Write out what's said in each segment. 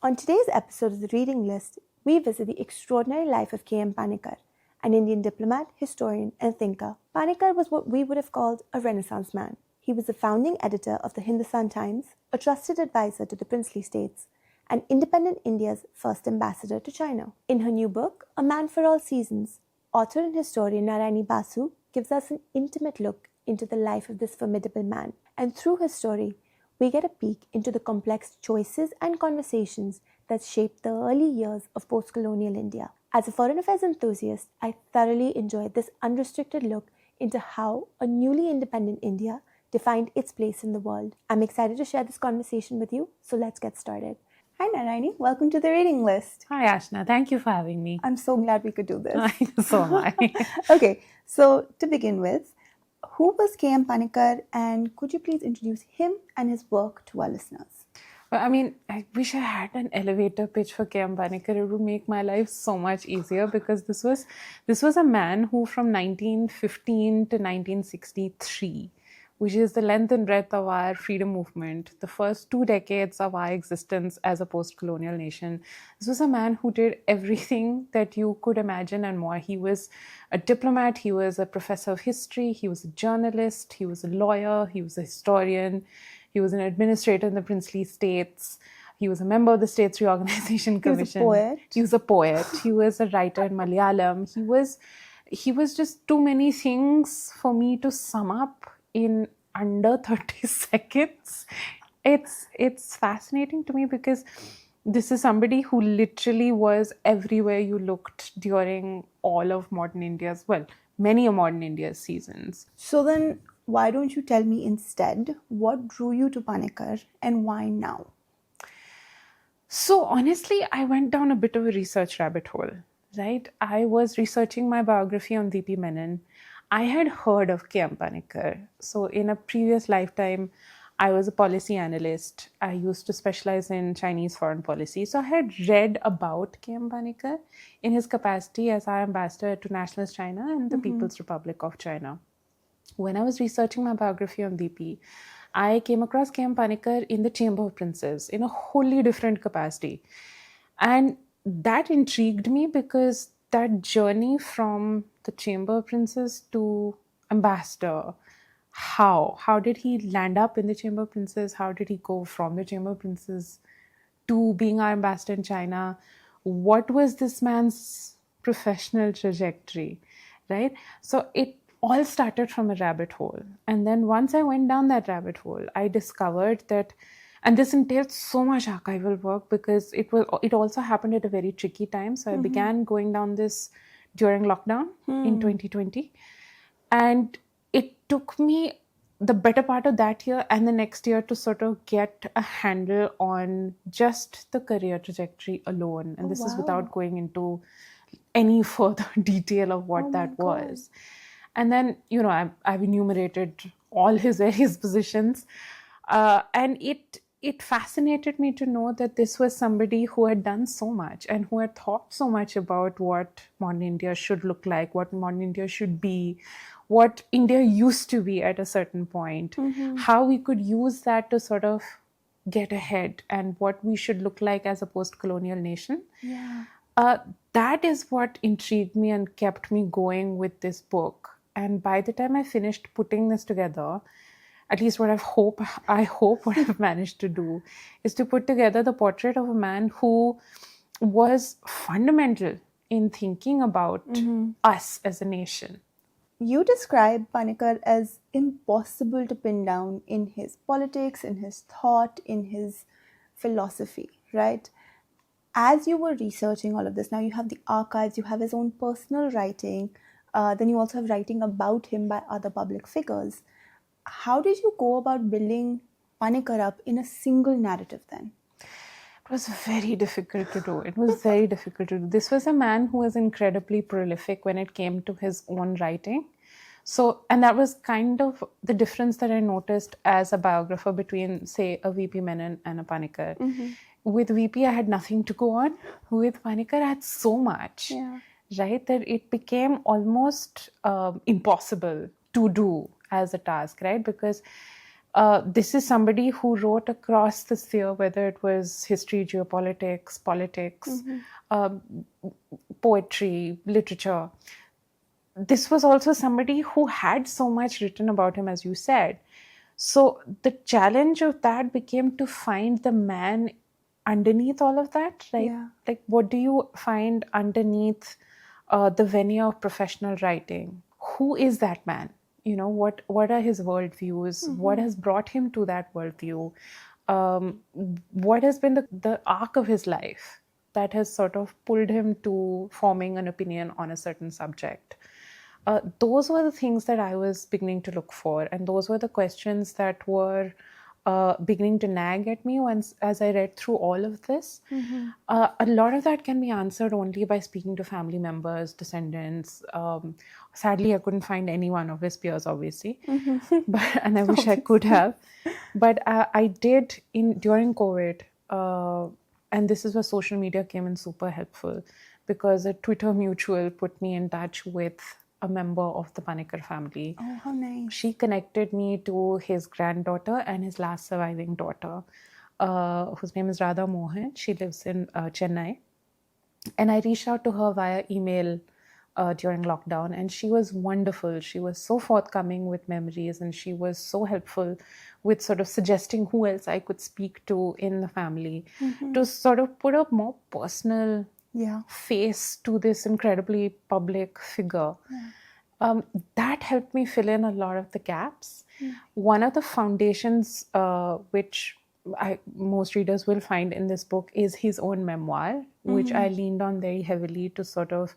On today's episode of the Reading List, we visit the extraordinary life of KM Panikkar, an Indian diplomat, historian, and thinker. Panikkar was what we would have called a Renaissance man. He was the founding editor of the Hindustan Times, a trusted advisor to the princely states, and independent India's first ambassador to China. In her new book, A Man for All Seasons, author and historian Narayani Basu gives us an intimate look into the life of this formidable man, and through his story, we get a peek into the complex choices and conversations that shaped the early years of post-colonial India. As a foreign affairs enthusiast, I thoroughly enjoyed this unrestricted look into how a newly independent India defined its place in the world. I'm excited to share this conversation with you, so let's get started. Hi Narayani, welcome to the Reading List. Hi Ashna, thank you for having me. I'm so glad we could do this. So am I. Okay, so to begin with, who was KM Panikkar, and could you please introduce him and his work to our listeners? Well, I wish I had an elevator pitch for KM Panikkar. It would make my life so much easier because this was a man who from 1915 to 1963, which is the length and breadth of our freedom movement, the first 2 decades of our existence as a post-colonial nation. This was a man who did everything that you could imagine and more. He was a diplomat, he was a professor of history, he was a journalist, he was a lawyer, he was a historian, he was an administrator in the princely states, he was a member of the States Reorganization Commission. He was a poet. He was a poet. He was a writer in Malayalam. He was just too many things for me to sum up in under 30 seconds. It's fascinating to me because this is somebody who literally was everywhere you looked during all of modern India's, many of modern India's seasons. So then, why don't you tell me instead what drew you to Panikkar and why now? So honestly, I went down a bit of a research rabbit hole, right? I was researching my biography on V.P. Menon. I had heard of KM Panikkar. So in a previous lifetime, I was a policy analyst. I used to specialize in Chinese foreign policy. So I had read about KM Panikkar in his capacity as our ambassador to Nationalist China and the People's Republic of China. When I was researching my biography on VP, I came across KM Panikkar in the Chamber of Princes in a wholly different capacity. And that intrigued me because that journey from the Chamber of Princes to ambassador, how did he land up in the Chamber of Princes? How did he go from the Chamber of Princes to being our ambassador in China? What was this man's professional trajectory, right? So it all started from a rabbit hole. And then once I went down that rabbit hole, I discovered that, and this entailed so much archival work because it also happened at a very tricky time. So I began going down this during lockdown in 2020. And it took me the better part of that year and the next year to sort of get a handle on just the career trajectory alone. And this is without going into any further detail of what that was. And then, I've enumerated all his various positions. And it fascinated me to know that this was somebody who had done so much and who had thought so much about what modern India should look like, what modern India should be, what India used to be at a certain point, how we could use that to sort of get ahead and what we should look like as a post-colonial nation. Yeah. That is what intrigued me and kept me going with this book. And by the time I finished putting this together, at least what I hope what I've managed to do is to put together the portrait of a man who was fundamental in thinking about us as a nation. You describe Panikkar as impossible to pin down in his politics, in his thought, in his philosophy, right? As you were researching all of this, now you have the archives, you have his own personal writing, then you also have writing about him by other public figures. How did you go about building Panikkar up in a single narrative then? It was very difficult to do. This was a man who was incredibly prolific when it came to his own writing. So, and that was kind of the difference that I noticed as a biographer between, say, a V.P. Menon and a Panikkar. With VP, I had nothing to go on. With Panikkar, I had so much, right, that it became almost impossible to do as a task, right? Because This is somebody who wrote across the sphere, whether it was history, geopolitics, politics, poetry, literature. This was also somebody who had so much written about him, as you said. So the challenge of that became to find the man underneath all of that, right? Yeah. Like, what do you find underneath the veneer of professional writing? Who is that man? You know, what are his worldviews? What has brought him to that worldview? What has been the arc of his life that has sort of pulled him to forming an opinion on a certain subject? Those were the things that I was beginning to look for, and those were the questions that were beginning to nag at me as I read through all of this. A lot of that can be answered only by speaking to family members, descendants. Sadly, I couldn't find any one of his peers, obviously, and I wish I could have. But I did during COVID, and this is where social media came in super helpful, because a Twitter mutual put me in touch with a member of the Panikkar family. Oh, how nice. She connected me to his granddaughter and his last surviving daughter, whose name is Radha Mohan. She lives in Chennai. And I reached out to her via email during lockdown, and she was wonderful. She was so forthcoming with memories, and she was so helpful with sort of suggesting who else I could speak to in the family to sort of put a more personal face to this incredibly public figure. That helped me fill in a lot of the gaps. One of the foundations which most readers will find in this book is his own memoir, which I leaned on very heavily to sort of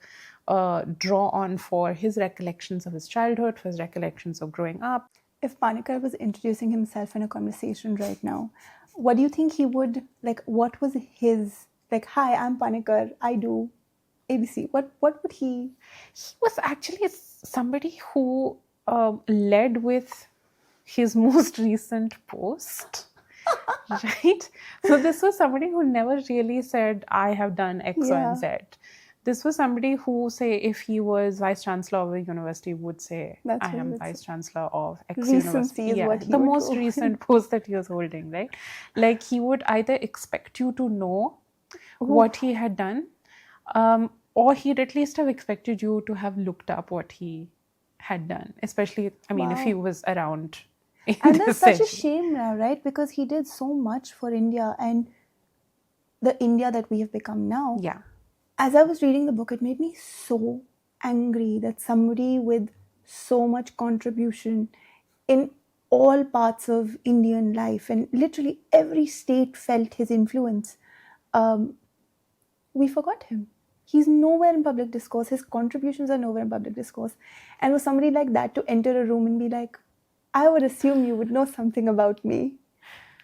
draw on for his recollections of his childhood, for his recollections of growing up. If Panikkar was introducing himself in a conversation right now, what do you think he would, like, what was his, like, hi, I'm Panikkar, I do ABC. What would he? He was actually somebody who led with his most recent post. Right? So this was somebody who never really said, I have done X, Y, and Z. This was somebody who, say, if he was vice chancellor of a university, would say, I am vice chancellor of X university. Yeah, the most recent post that he was holding, right? Like, he would either expect you to know what he had done, or he'd at least have expected you to have looked up what he had done, especially, I mean, if he was around. And that's such a shame now, right? Because he did so much for India and the India that we have become now. Yeah. As I was reading the book, it made me so angry that somebody with so much contribution in all parts of Indian life, and literally every state felt his influence, we forgot him. He's nowhere in public discourse. His contributions are nowhere in public discourse. And for somebody like that to enter a room and be like, I would assume you would know something about me.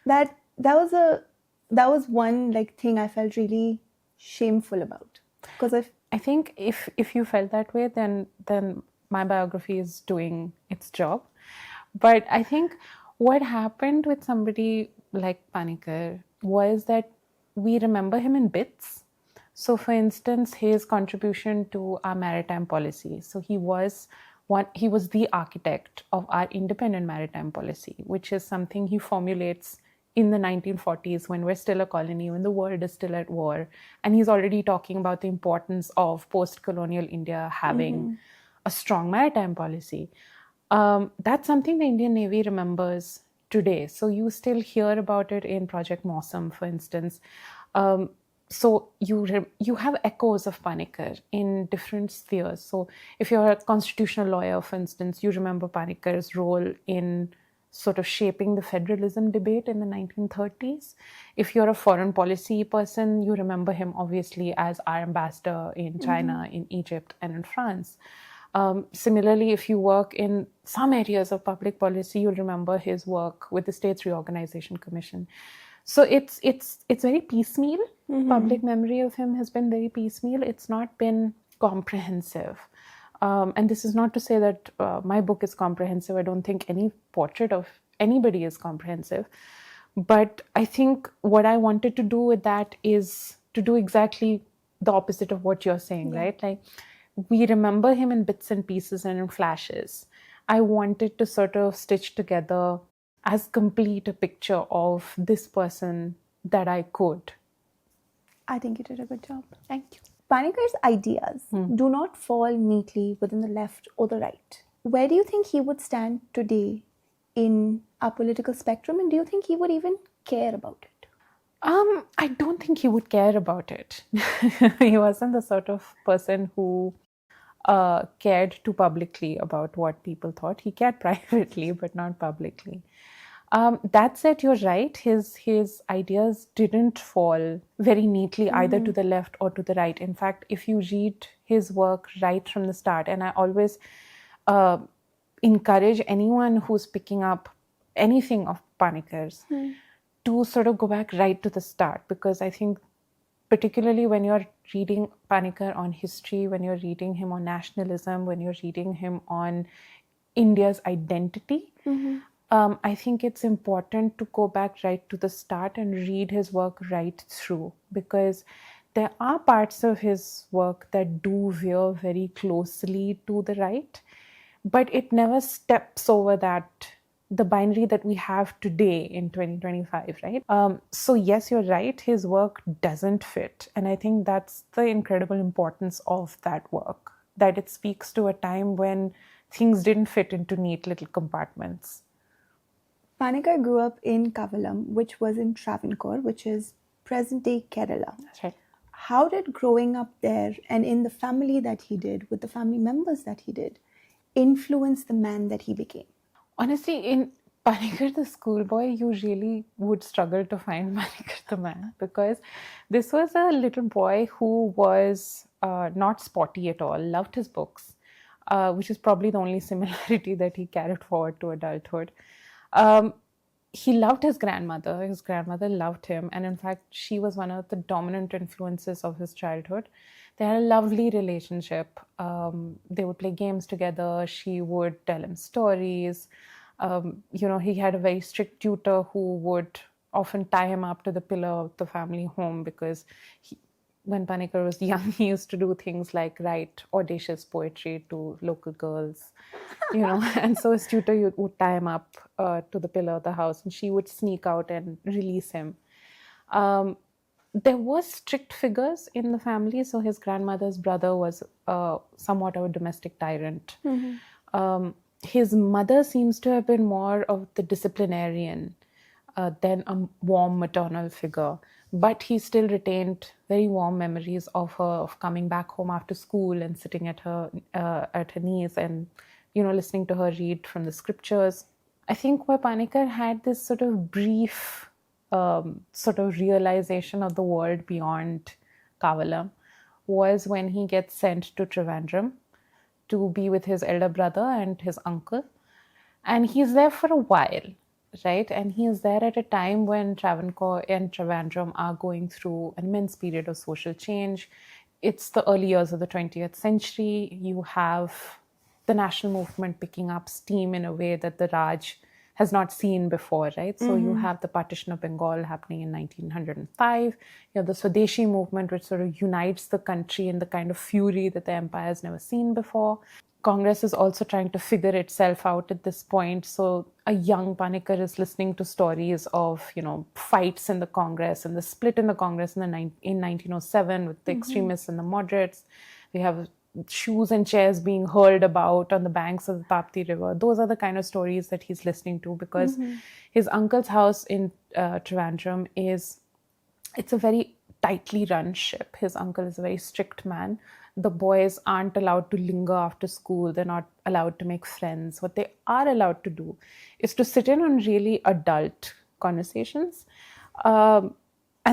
That was one like thing I felt really shameful about. Because I think if you felt that way, then my biography is doing its job. But I think what happened with somebody like Panikkar was that we remember him in bits. So, for instance, his contribution to our maritime policy. So he was the architect of our independent maritime policy, which is something he formulates in the 1940s when we're still a colony, when the world is still at war. And he's already talking about the importance of post-colonial India having a strong maritime policy. That's something the Indian Navy remembers today. So you still hear about it in Project Mawsum, for instance. So you have echoes of Panikkar in different spheres. So if you're a constitutional lawyer, for instance, you remember Panikkar's role in sort of shaping the federalism debate in the 1930s. If you're a foreign policy person, you remember him obviously as our ambassador in China, in Egypt, and in France. Similarly, if you work in some areas of public policy, you'll remember his work with the States Reorganization Commission. So it's very piecemeal. Public memory of him has been very piecemeal. It's not been comprehensive. And this is not to say that my book is comprehensive. I don't think any portrait of anybody is comprehensive. But I think what I wanted to do with that is to do exactly the opposite of what you're saying, right? Like, we remember him in bits and pieces and in flashes. I wanted to sort of stitch together as complete a picture of this person that I could. I think you did a good job. Thank you. Panikkar's ideas do not fall neatly within the left or the right. Where do you think he would stand today in our political spectrum, and do you think he would even care about it? I don't think he would care about it. He wasn't the sort of person who cared too publicly about what people thought. He cared privately, but not publicly. That said, you're right. His ideas didn't fall very neatly either to the left or to the right. In fact, if you read his work right from the start, and I always encourage anyone who's picking up anything of Panikkar's to sort of go back right to the start, because I think particularly when you're reading Panikkar on history, when you're reading him on nationalism, when you're reading him on India's identity, I think it's important to go back right to the start and read his work right through, because there are parts of his work that do veer very closely to the right, but it never steps over the binary that we have today in 2025, right? So yes, you're right, his work doesn't fit. And I think that's the incredible importance of that work, that it speaks to a time when things didn't fit into neat little compartments. Panikkar grew up in Kavalam, which was in Travancore, which is present-day Kerala. That's right. How did growing up there and in the family that he did, with the family members that he did, influence the man that he became? Honestly, in Panikkar the schoolboy, you really would struggle to find Panikkar the man, because this was a little boy who was not sporty at all, loved his books, which is probably the only similarity that he carried forward to adulthood. He loved his grandmother. His grandmother loved him. And in fact, she was one of the dominant influences of his childhood. They had a lovely relationship. They would play games together. She would tell him stories. He had a very strict tutor who would often tie him up to the pillar of the family home, because when Panikkar was young, he used to do things like write audacious poetry to local girls, and so his tutor would tie him up to the pillar of the house, and she would sneak out and release him. There were strict figures in the family. So his grandmother's brother was somewhat of a domestic tyrant. His mother seems to have been more of the disciplinarian than a warm maternal figure. But he still retained very warm memories of her, of coming back home after school and sitting at her knees and, listening to her read from the scriptures. I think where Panikkar had this sort of brief sort of realization of the world beyond Kavalam was when he gets sent to Trivandrum to be with his elder brother and his uncle. And he's there for a while, right? And he is there at a time when Travancore and Trivandrum are going through an immense period of social change. It's the early years of the 20th century. You have the national movement picking up steam in a way that the Raj has not seen before, right? So you have the partition of Bengal happening in 1905. You have the Swadeshi movement, which sort of unites the country in the kind of fury that the empire has never seen before. Congress is also trying to figure itself out at this point. So a young Panikkar is listening to stories of, fights in the Congress and the split in the Congress in 1907 with the extremists and the moderates. We have shoes and chairs being hurled about on the banks of the Tapti River. Those are the kind of stories that he's listening to, because his uncle's house in Trivandrum it's a very tightly run ship. His uncle is a very strict man. The boys aren't allowed to linger after school. They're not allowed to make friends. What they are allowed to do is to sit in on really adult conversations. And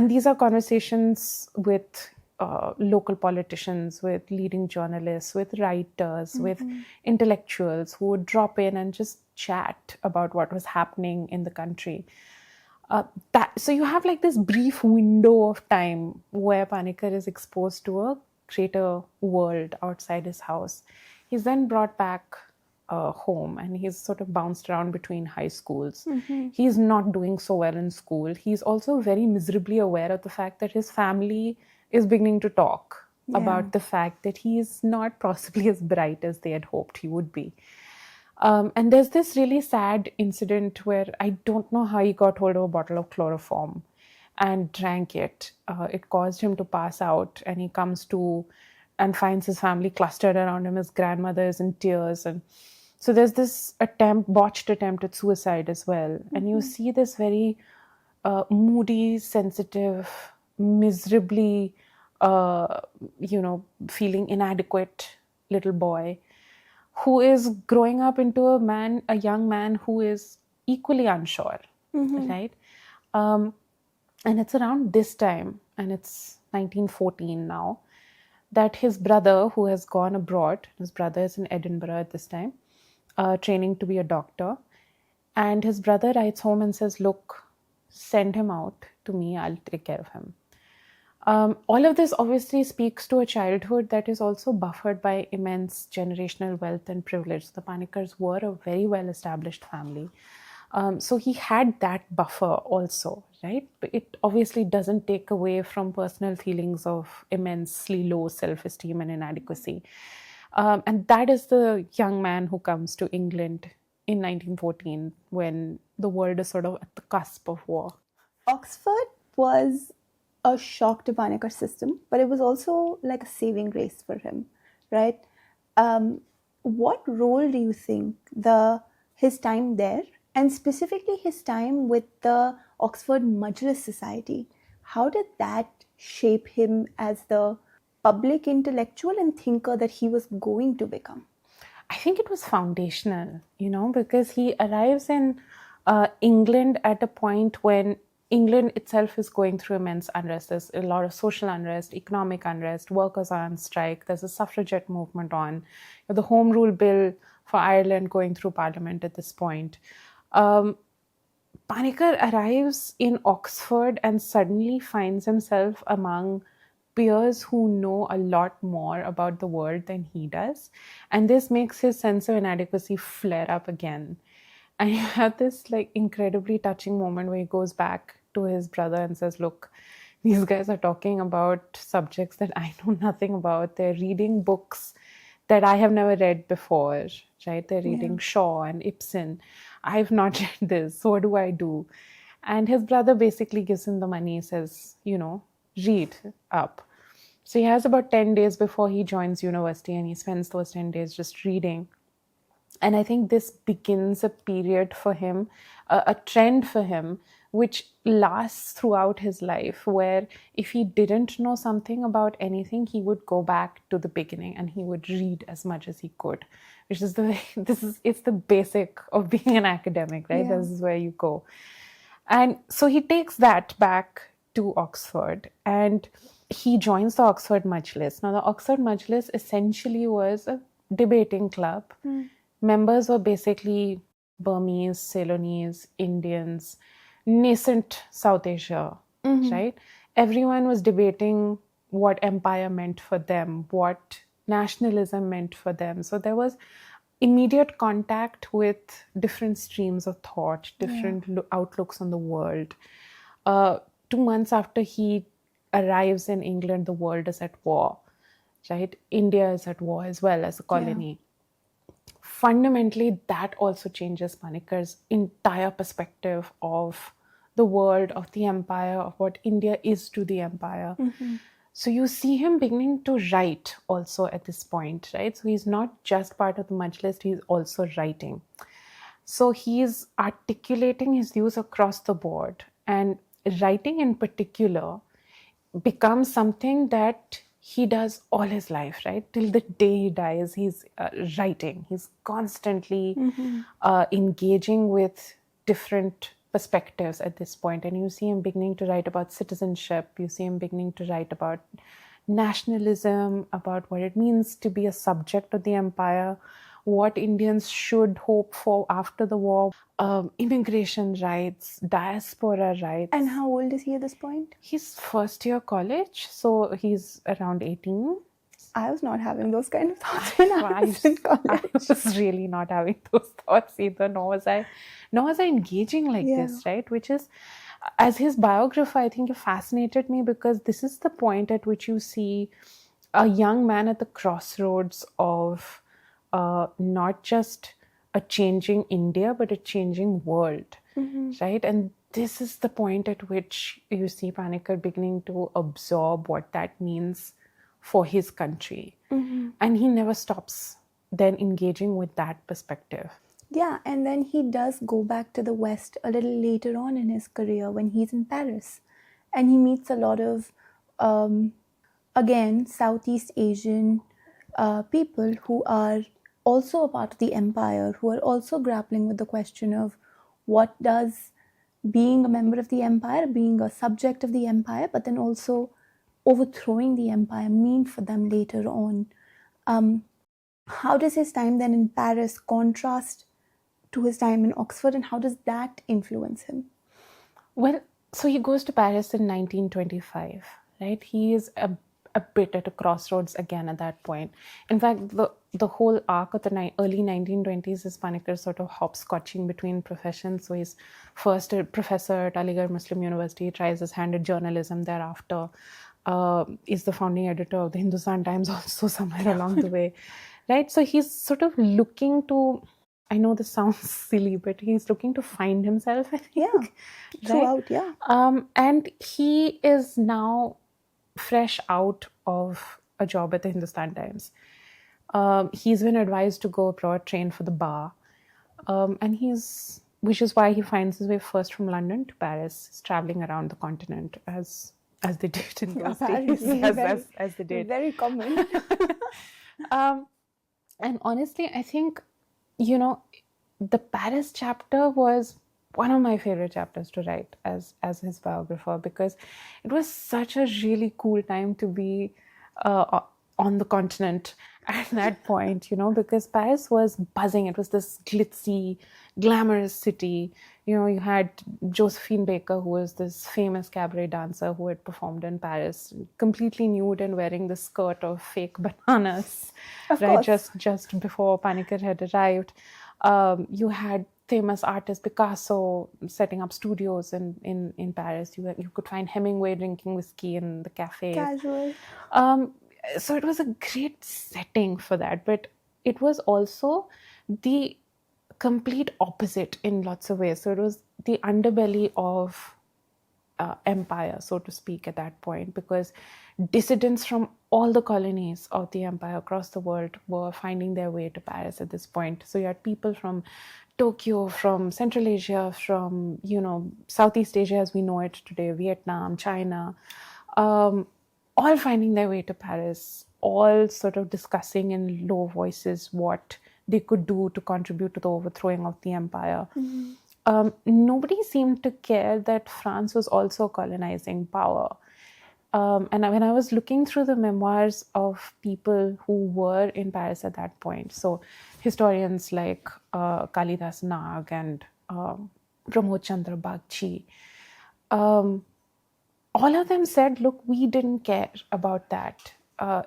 these are conversations with local politicians, with leading journalists, with writers, with intellectuals who would drop in and just chat about what was happening in the country. So you have like this brief window of time where Panikkar is exposed to a greater world outside his house. He's then brought back home, and he's sort of bounced around between high schools. He's not doing so well in school. He's also very miserably aware of the fact that his family is beginning to talk about the fact that he is not possibly as bright as they had hoped he would be. And there's this really sad incident where I don't know how he got hold of a bottle of chloroform and drank it. It caused him to pass out, and he comes to and finds his family clustered around him. His grandmother is in tears, and so there's this botched attempt at suicide as well. And you see this very moody, sensitive, miserably, feeling inadequate little boy who is growing up into a young man who is equally unsure, right? And it's around this time, and it's 1914 now, that his brother, who has gone abroad, his brother is in Edinburgh at this time, training to be a doctor. And his brother writes home and says, look, send him out to me, I'll take care of him. All of this obviously speaks to a childhood that is also buffered by immense generational wealth and privilege. The Panikkars were a very well-established family. So he had that buffer also, right? But it obviously doesn't take away from personal feelings of immensely low self-esteem and inadequacy. And that is the young man who comes to England in 1914 when the world is sort of at the cusp of war. Oxford was a shock to Panikkar's system, but it was also like a saving grace for him, right? What role do you think his time there, and specifically his time with the Oxford Majlis Society, how did that shape him as the public intellectual and thinker that he was going to become? I think it was foundational, because he arrives in England at a point when England itself is going through immense unrest. There's a lot of social unrest, economic unrest, workers are on strike, there's a suffragette movement on, the Home Rule Bill for Ireland going through Parliament at this point. Panikkar arrives in Oxford and suddenly finds himself among peers who know a lot more about the world than he does. And this makes his sense of inadequacy flare up again. And you have this incredibly touching moment where he goes back to his brother and says, look, these guys are talking about subjects that I know nothing about. They're reading books that I have never read before, right? They're reading Shaw and Ibsen. I've not read this. So what do I do? And his brother basically gives him the money, says, read up. So he has about 10 days before he joins university, and he spends those 10 days just reading. And I think this begins a period for him, a trend for him, which lasts throughout his life, where if he didn't know something about anything, he would go back to the beginning and he would read as much as he could, which is it's the basic of being an academic, right? Yeah. This is where you go. And so he takes that back to Oxford and he joins the Oxford Majlis. Now, the Oxford Majlis essentially was a debating club. Members were basically Burmese, Ceylonese, Indians, nascent South Asia, right? Everyone was debating what empire meant for them, what nationalism meant for them. So there was immediate contact with different streams of thought, different outlooks on the world. 2 months after he arrives in England, the world is at war, right? India is at war as well as a colony. Fundamentally, that also changes Panikkar's entire perspective of the world, of the empire, of what India is to the empire. So you see him beginning to write also at this point, right? So he's not just part of the Majlis, he's also writing. So he's articulating his views across the board, and writing in particular becomes something that he does all his life, right? Till the day he dies, he's writing. He's constantly engaging with different perspectives at this point. And you see him beginning to write about citizenship. You see him beginning to write about nationalism, about what it means to be a subject of the empire, what Indians should hope for after the war, immigration rights, diaspora rights. And how old is he at this point? He's first year college, so he's around 18. I was not having those kind of thoughts when I was in college. I was really not having those thoughts either, nor was I engaging like this, right? Which is, as his biographer, I think it fascinated me because this is the point at which you see a young man at the crossroads of not just a changing India, but a changing world, right? And this is the point at which you see Panikkar beginning to absorb what that means for his country. And he never stops then engaging with that perspective. Yeah, and then he does go back to the West a little later on in his career when he's in Paris. And he meets a lot of, again, Southeast Asian people who are also a part of the empire, who are also grappling with the question of what does being a member of the empire, being a subject of the empire, but then also overthrowing the empire mean for them later on. How does his time then in Paris contrast to his time in Oxford, and how does that influence him? Well, so he goes to Paris in 1925, right? He is a bit at a crossroads again at that point. In fact, the whole arc of the early 1920s is Panikkar sort of hopscotching between professions. So he's first a professor at Aligarh Muslim University, tries his hand at journalism thereafter, is the founding editor of the Hindustan Times also somewhere along the way, right? So he's sort of looking to, I know this sounds silly, but he's looking to find himself, I think. Yeah, throughout, yeah. And he is now fresh out of a job at the Hindustan Times. He's been advised to go abroad, train for the bar. Which is why he finds his way first from London to Paris. He's traveling around the continent as they did in those days. As they did. Very common. And honestly, I think, the Paris chapter was one of my favorite chapters to write as his biographer, because it was such a really cool time to be on the continent at that point, because Paris was buzzing. It was this glitzy, glamorous city. You had Josephine Baker, who was this famous cabaret dancer who had performed in Paris, completely nude and wearing the skirt of fake bananas, right? Just before Panikkar had arrived. You had famous artist Picasso setting up studios in Paris. You could find Hemingway drinking whiskey in the cafe. Casual. So it was a great setting for that, but it was also the complete opposite in lots of ways. So it was the underbelly of empire, so to speak, at that point, because dissidents from all the colonies of the empire across the world were finding their way to Paris at this point. So you had people from Tokyo, from Central Asia, from Southeast Asia as we know it today, Vietnam, China, all finding their way to Paris, all sort of discussing in low voices what they could do to contribute to the overthrowing of the empire. Nobody seemed to care that France was also colonizing power. And when I was looking through the memoirs of people who were in Paris at that point, so historians like Kalidas Nag and Pramod Chandra Bagchi, all of them said, look, we didn't care about that.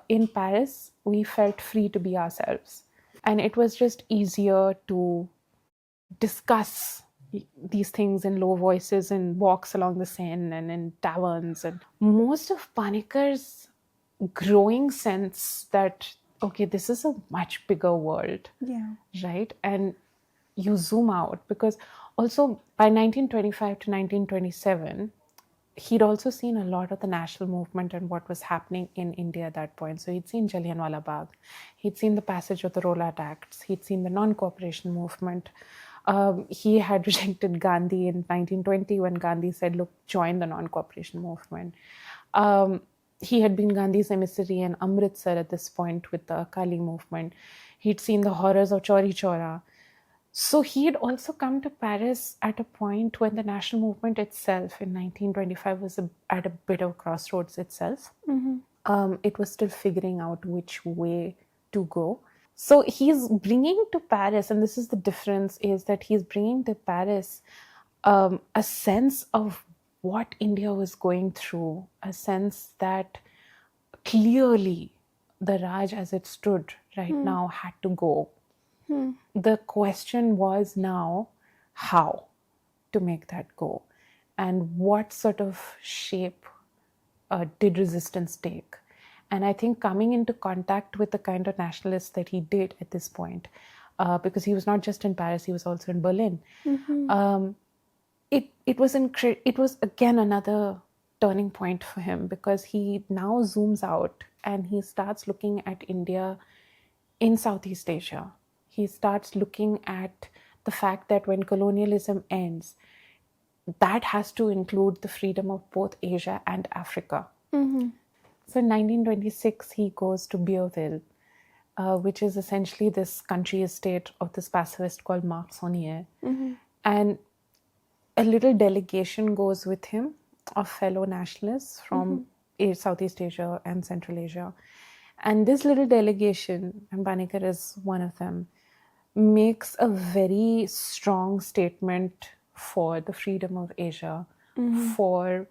In Paris, we felt free to be ourselves. And it was just easier to discuss these things in low voices in walks along the Seine and in taverns. And most of Panikkar's growing sense that, okay, this is a much bigger world, right? And you zoom out, because also by 1925 to 1927, he'd also seen a lot of the national movement and what was happening in India at that point. So he'd seen Jallianwala Bagh, he'd seen the passage of the Rowlatt Acts, he'd seen the non-cooperation movement. He had rejected Gandhi in 1920 when Gandhi said, look, join the non-cooperation movement. He had been Gandhi's emissary in Amritsar at this point with the Akali movement. He'd seen the horrors of Chauri Chaura. So he had also come to Paris at a point when the national movement itself in 1925 was at a bit of crossroads itself. It was still figuring out which way to go. So he's bringing to Paris, and this is the difference, is that he's bringing to Paris a sense of what India was going through, a sense that clearly the Raj as it stood right now had to go. The question was now how to make that go, and what sort of shape did resistance take. And I think coming into contact with the kind of nationalists that he did at this point, because he was not just in Paris, he was also in Berlin. It was again another turning point for him, because he now zooms out and he starts looking at India in Southeast Asia. He starts looking at the fact that when colonialism ends, that has to include the freedom of both Asia and Africa. So in 1926, he goes to Beerville, which is essentially this country estate of this pacifist called Marc Saunier. And a little delegation goes with him of fellow nationalists from Southeast Asia and Central Asia. And this little delegation, and Panikkar is one of them, makes a very strong statement for the freedom of Asia, for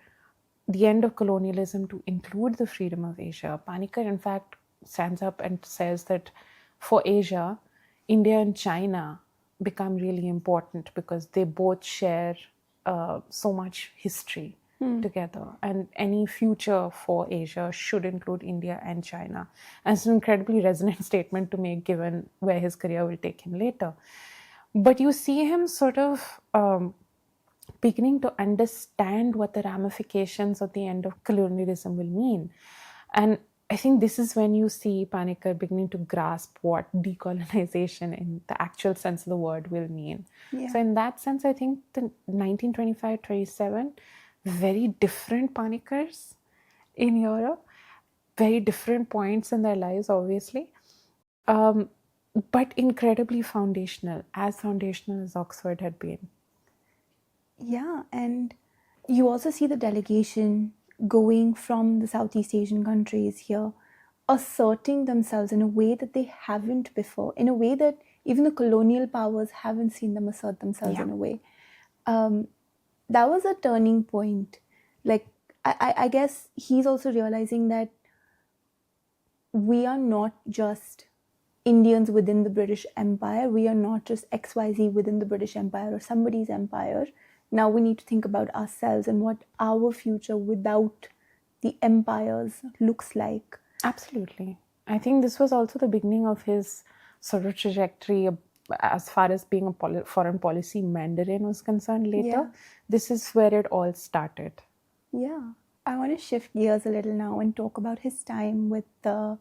the end of colonialism to include the freedom of Asia. Panikkar, in fact, stands up and says that for Asia, India and China become really important because they both share so much history together, and any future for Asia should include India and China. And it's an incredibly resonant statement to make given where his career will take him later. But you see him sort of beginning to understand what the ramifications of the end of colonialism will mean. And I think this is when you see Panikkar beginning to grasp what decolonization in the actual sense of the word will mean. So in that sense, I think the 1925-27, very different Panikkars in Europe, very different points in their lives, obviously, but incredibly foundational as Oxford had been. Yeah, and you also see the delegation going from the Southeast Asian countries here, asserting themselves in a way that they haven't before, in a way that even the colonial powers haven't seen them assert themselves in a way. That was a turning point. Like, I guess he's also realizing that we are not just Indians within the British Empire. We are not just XYZ within the British Empire or somebody's empire. Now we need to think about ourselves and what our future without the empires looks like. Absolutely. I think this was also the beginning of his sort of trajectory as far as being a foreign policy Mandarin was concerned later. This is where it all started. Yeah. I want to shift gears a little now and talk about his time with the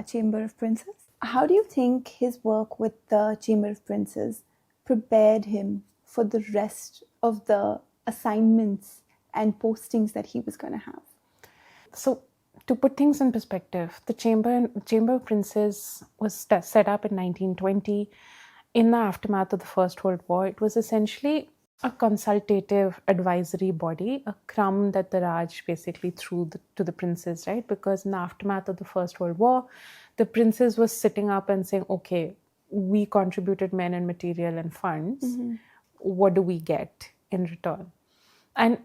Chamber of Princes. How do you think his work with the Chamber of Princes prepared him for the rest of the assignments and postings that he was going to have? So, to put things in perspective, the Chamber of Princes was set up in 1920 in the aftermath of the First World War. It was essentially a consultative advisory body, a crumb that the Raj basically threw to the princes, right? Because in the aftermath of the First World War, the princes were sitting up and saying, okay, we contributed men and material and funds. What do we get in return? And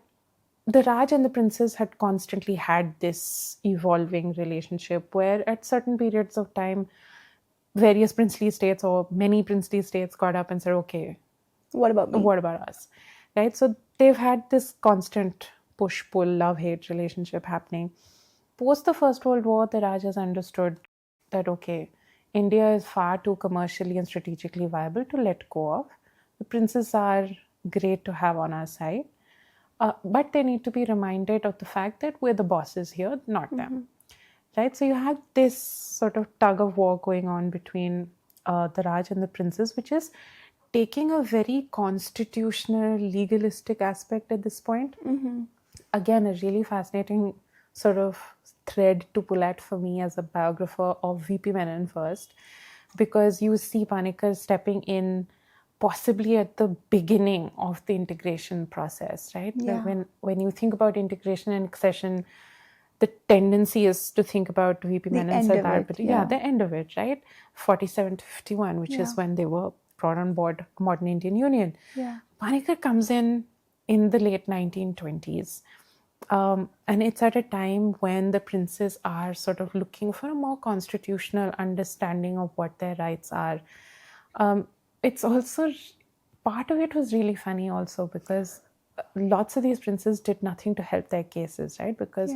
the Raj and the princes had constantly had this evolving relationship where at certain periods of time, various princely states or many princely states got up and said, okay, what about me? What about us? Right? So they've had this constant push-pull, love-hate relationship happening. Post the First World War, the Rajas understood that, okay, India is far too commercially and strategically viable to let go of. The princes are great to have on our side, but they need to be reminded of the fact that we're the bosses here, not them. Right? So you have this sort of tug of war going on between the Raj and the princes, which is taking a very constitutional, legalistic aspect at this point. Again, a really fascinating sort of thread to pull at for me as a biographer of V.P. Menon first, because you see Panikkar stepping in possibly at the beginning of the integration process, right? Yeah. Like when you think about integration and accession, the tendency is to think about V.P. Menon said that, but the end of it, right? 47 to 51, which is when they were brought on board modern Indian Union. Panikkar comes in the late 1920s. And it's at a time when the princes are sort of looking for a more constitutional understanding of what their rights are. It's also, part of it was really funny also because lots of these princes did nothing to help their cases, right? Because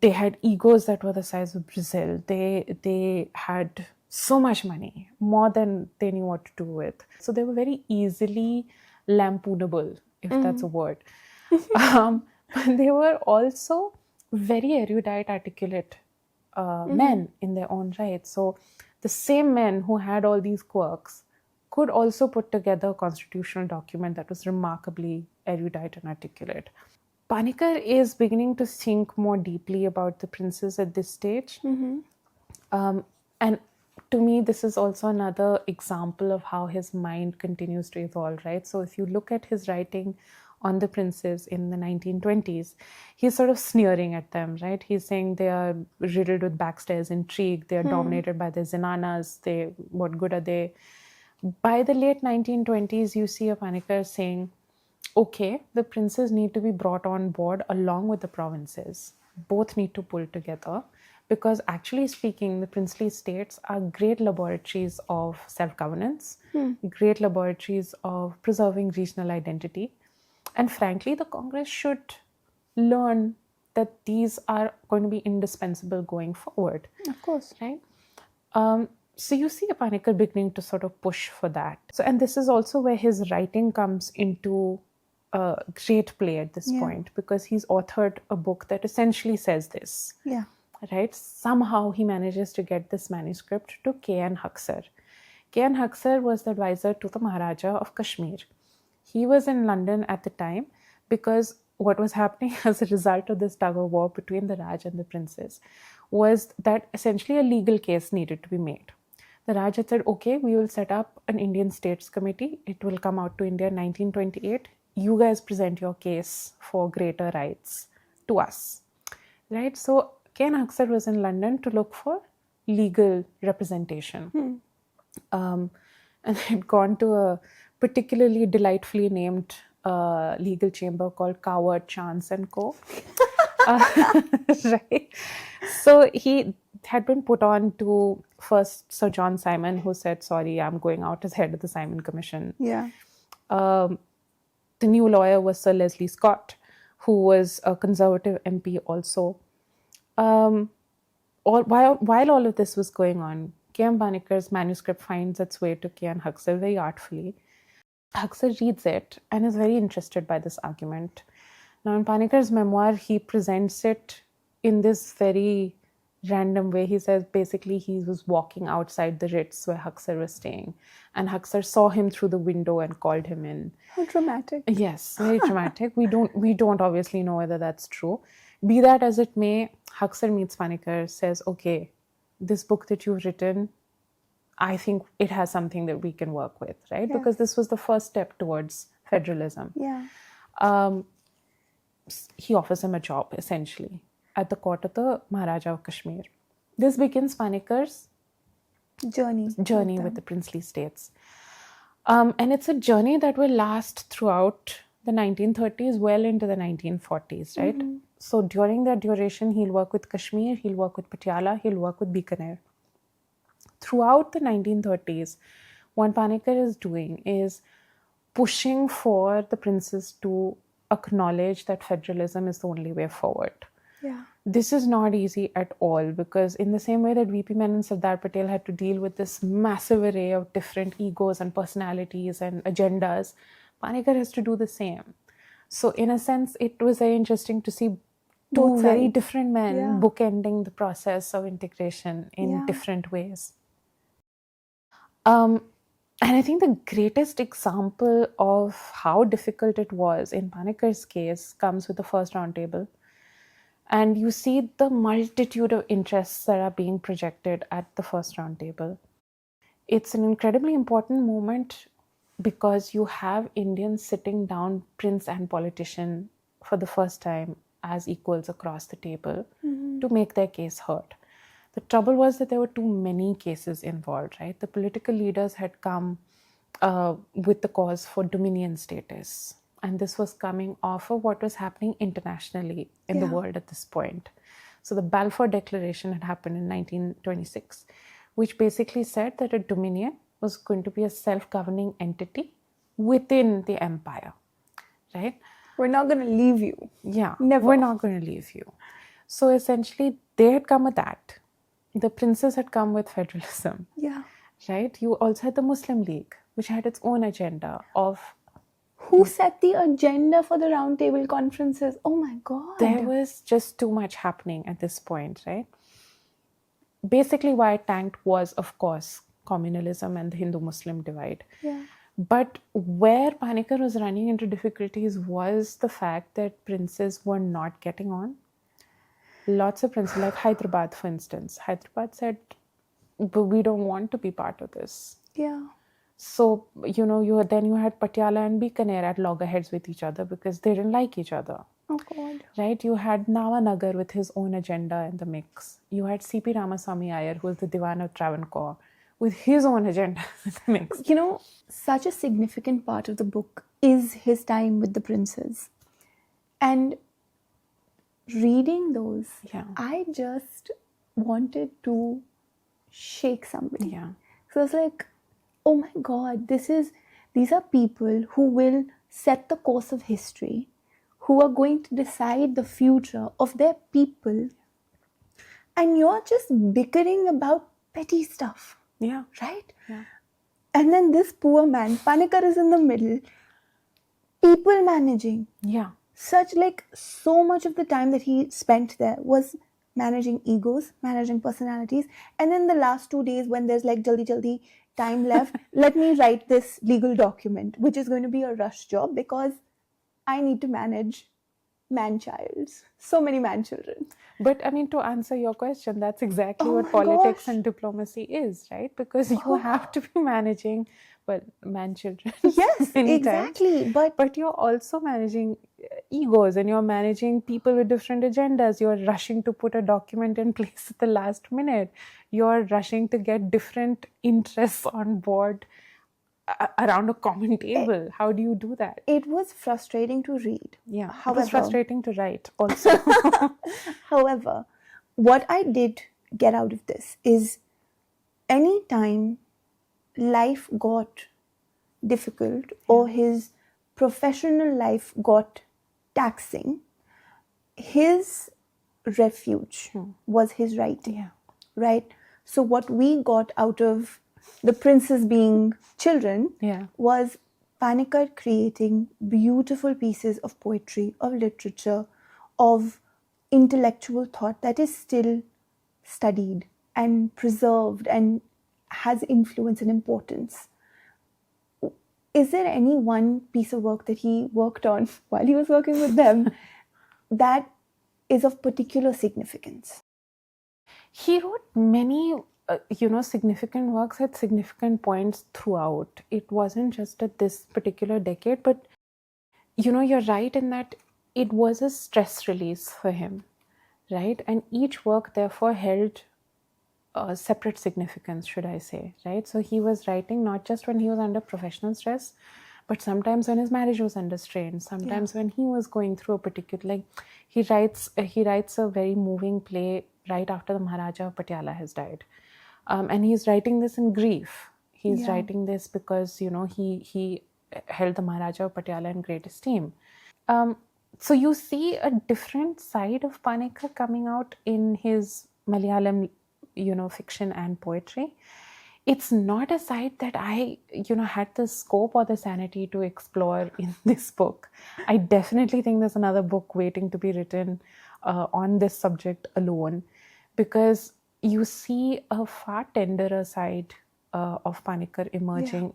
they had egos that were the size of Brazil. They had so much money, more than they knew what to do with. So they were very easily lampoonable, if that's a word. But they were also very erudite, articulate men in their own right. So the same men who had all these quirks could also put together a constitutional document that was remarkably erudite and articulate. Panikkar is beginning to think more deeply about the princes at this stage. And to me, this is also another example of how his mind continues to evolve, right? So if you look at his writing on the princes in the 1920s, he's sort of sneering at them, right? He's saying they are riddled with backstairs intrigue, they are dominated by their zananas, what good are they? By the late 1920s, you see a Panikkar saying, okay, the princes need to be brought on board along with the provinces. Both need to pull together because, actually speaking, the princely states are great laboratories of self-governance, great laboratories of preserving regional identity. And frankly, the Congress should learn that these are going to be indispensable going forward. Of course. Right? So you see a Panikkar beginning to sort of push for that. So, and this is also where his writing comes into great play at this point, because he's authored a book that essentially says this. Yeah. Right? Somehow he manages to get this manuscript to K.N. Haksar. K.N. Haksar was the advisor to the Maharaja of Kashmir. He was in London at the time because what was happening as a result of this tug of war between the Raj and the princes was that essentially a legal case needed to be made. The Raj had said, okay, we will set up an Indian States Committee. It will come out to India in 1928. You guys present your case for greater rights to us. Right? So K.N. Haksar was in London to look for legal representation. And had gone to a particularly delightfully named legal chamber called Coward, Chance and Co. Right? So he had been put on to first Sir John Simon, who said, sorry, I'm going out as head of the Simon Commission. Yeah. The new lawyer was Sir Leslie Scott, who was a Conservative MP also. While all of this was going on, K.M. Panikkar's manuscript finds its way to K.N. Haksar very artfully. Haksar reads it and is very interested by this argument. Now, in Panikkar's memoir, he presents it in this very random way. He says basically he was walking outside the Ritz where Haksar was staying, and Haksar saw him through the window and called him in. How dramatic. Yes, very dramatic. We don't obviously know whether that's true. Be that as it may, Haksar meets Panikkar, says, okay, this book that you've written, I think it has something that we can work with, right? Yeah. Because this was the first step towards federalism. Yeah. He offers him a job, essentially, at the court of the Maharaja of Kashmir. This begins Panikkar's journey with the princely states. And it's a journey that will last throughout the 1930s, well into the 1940s, right? So during that duration, he'll work with Kashmir, he'll work with Patiala, he'll work with Bikaner. Throughout the 1930s, what Panikkar is doing is pushing for the princes to acknowledge that federalism is the only way forward. Yeah. This is not easy at all, because in the same way that V.P. Menon and Sardar Patel had to deal with this massive array of different egos and personalities and agendas, Panikkar has to do the same. So in a sense, it was very interesting to see two very different men bookending the process of integration in different ways. And I think the greatest example of how difficult it was in Panikkar's case comes with the first roundtable. And you see the multitude of interests that are being projected at the first roundtable. It's an incredibly important moment because you have Indians sitting down, prince and politician, for the first time as equals across the table to make their case heard. The trouble was that there were too many cases involved, right? The political leaders had come with the cause for dominion status. And this was coming off of what was happening internationally in the world at this point. So the Balfour Declaration had happened in 1926, which basically said that a dominion was going to be a self-governing entity within the empire, right? We're not going to leave you. Yeah, Never. We're not going to leave you. So essentially, they had come with that. the princes had come with federalism. Yeah. Right? You also had the Muslim League, which had its own agenda of... Who set the agenda for the roundtable conferences? Oh my God. There was just too much happening at this point, right? Basically, why it tanked was, of course, communalism and the Hindu-Muslim divide. Yeah. But where Panikkar was running into difficulties was the fact that princes were not getting on. Lots of princes, like Hyderabad, for instance. Hyderabad said, but we don't want to be part of this. Yeah. So, you had Patiala and Bikaner at loggerheads with each other because they didn't like each other. Oh God. Right? You had Nawanagar with his own agenda in the mix. You had C.P. Ramaswamy Iyer, who was the Diwan of Travancore, with his own agenda in the mix. Such a significant part of the book is his time with the princes. And reading those, I just wanted to shake somebody. Yeah. So I was like, oh my God, these are people who will set the course of history, who are going to decide the future of their people. And you're just bickering about petty stuff. Yeah. Right? Yeah. And then this poor man, Panikkar, is in the middle, people managing. Yeah. So much of the time that he spent there was managing egos, managing personalities. And then the last 2 days when there's jaldi time left, let me write this legal document, which is going to be a rush job because I need to manage man-childs. So many man-children. But to answer your question, that's exactly what politics and diplomacy is, right? Because you have to be managing, man-children. Yes, exactly. But you're also managing egos and you're managing people with different agendas. You're rushing to put a document in place at the last minute. You're rushing to get different interests on board around a common table. How do you do that? It was frustrating to read. Yeah, it was frustrating to write also. However, what I did get out of this is anytime life got difficult or his professional life got taxing, his refuge was his writing. Yeah. Right? So what we got out of the princes being children was Panikkar creating beautiful pieces of poetry, of literature, of intellectual thought that is still studied and preserved and has influence and importance. Is there any one piece of work that he worked on while he was working with them that is of particular significance? He wrote many significant works at significant points throughout. It wasn't just at this particular decade, but you're right in that it was a stress release for him, right? And each work therefore held separate significance, should I say, right? So he was writing not just when he was under professional stress, but sometimes when his marriage was under strain, sometimes when he was going through a particular, he writes a very moving play right after the Maharaja of Patiala has died. And he's writing this in grief. He's writing this because, he held the Maharaja of Patiala in great esteem. So you see a different side of Panikkar coming out in his Malayalam, fiction and poetry. It's not a side that I, had the scope or the sanity to explore in this book. I definitely think there's another book waiting to be written on this subject alone, because you see a far tenderer side of Panikkar emerging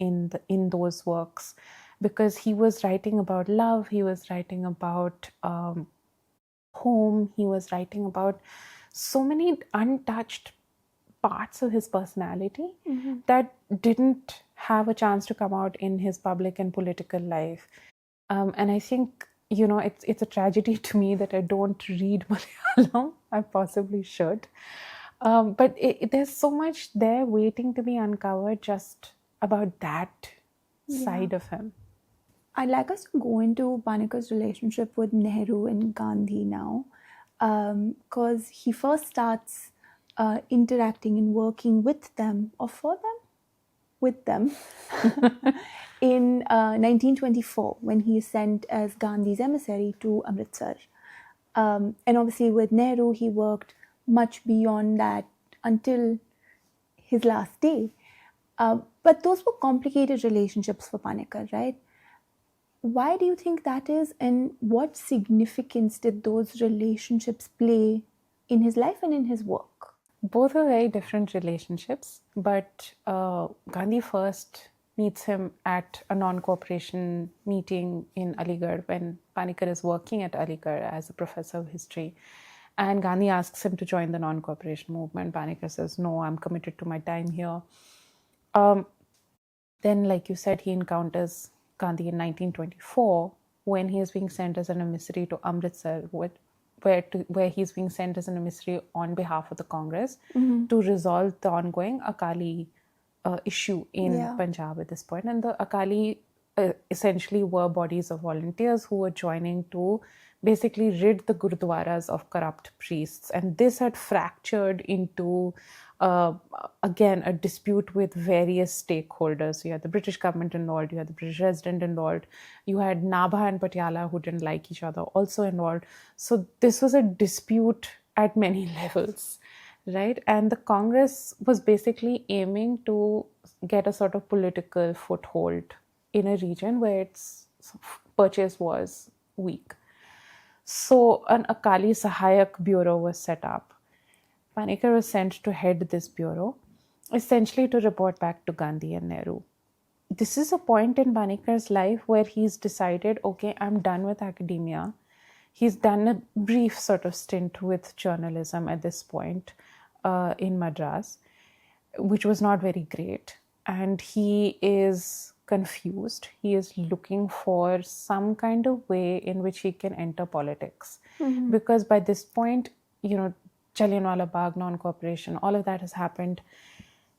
in those works, because he was writing about love, he was writing about home, he was writing about so many untouched parts of his personality that didn't have a chance to come out in his public and political life. And I think, it's a tragedy to me that I don't read Malayalam. I possibly should. But there's so much there waiting to be uncovered just about that side of him. I'd like us to go into Panikkar's relationship with Nehru and Gandhi now, because he first starts interacting and working with them, or for them? With them, in 1924, when he is sent as Gandhi's emissary to Amritsar. And obviously with Nehru, he worked much beyond that until his last day. But those were complicated relationships for Panikkar, right? Why do you think that is, and what significance did those relationships play in his life and in his work? Both are very different relationships, but Gandhi first meets him at a non-cooperation meeting in Aligarh when Panikkar is working at Aligarh as a professor of history. And Gandhi asks him to join the non-cooperation movement. Panikkar says, no, I'm committed to my time here. Then, like you said, he encounters Gandhi in 1924 when he is being sent as an emissary to Amritsar, where he's being sent as an emissary on behalf of the Congress to resolve the ongoing Akali issue in Punjab at this point. And the Akali essentially were bodies of volunteers who were joining to basically rid the gurudwaras of corrupt priests. And this had fractured into, again, a dispute with various stakeholders. You had the British government involved, you had the British resident involved, you had Nabha and Patiala, who didn't like each other, also involved. So this was a dispute at many levels, right? And the Congress was basically aiming to get a sort of political foothold in a region where its purchase was weak. So an Akali Sahayak Bureau was set up. Panikkar was sent to head this bureau, essentially to report back to Gandhi and Nehru. This is a point in Panikkar's life where he's decided, okay, I'm done with academia. He's done a brief sort of stint with journalism at this point in Madras, which was not very great. And he is confused. He is looking for some kind of way in which he can enter politics. Because by this point, Jallianwala Bagh, non-cooperation, all of that has happened.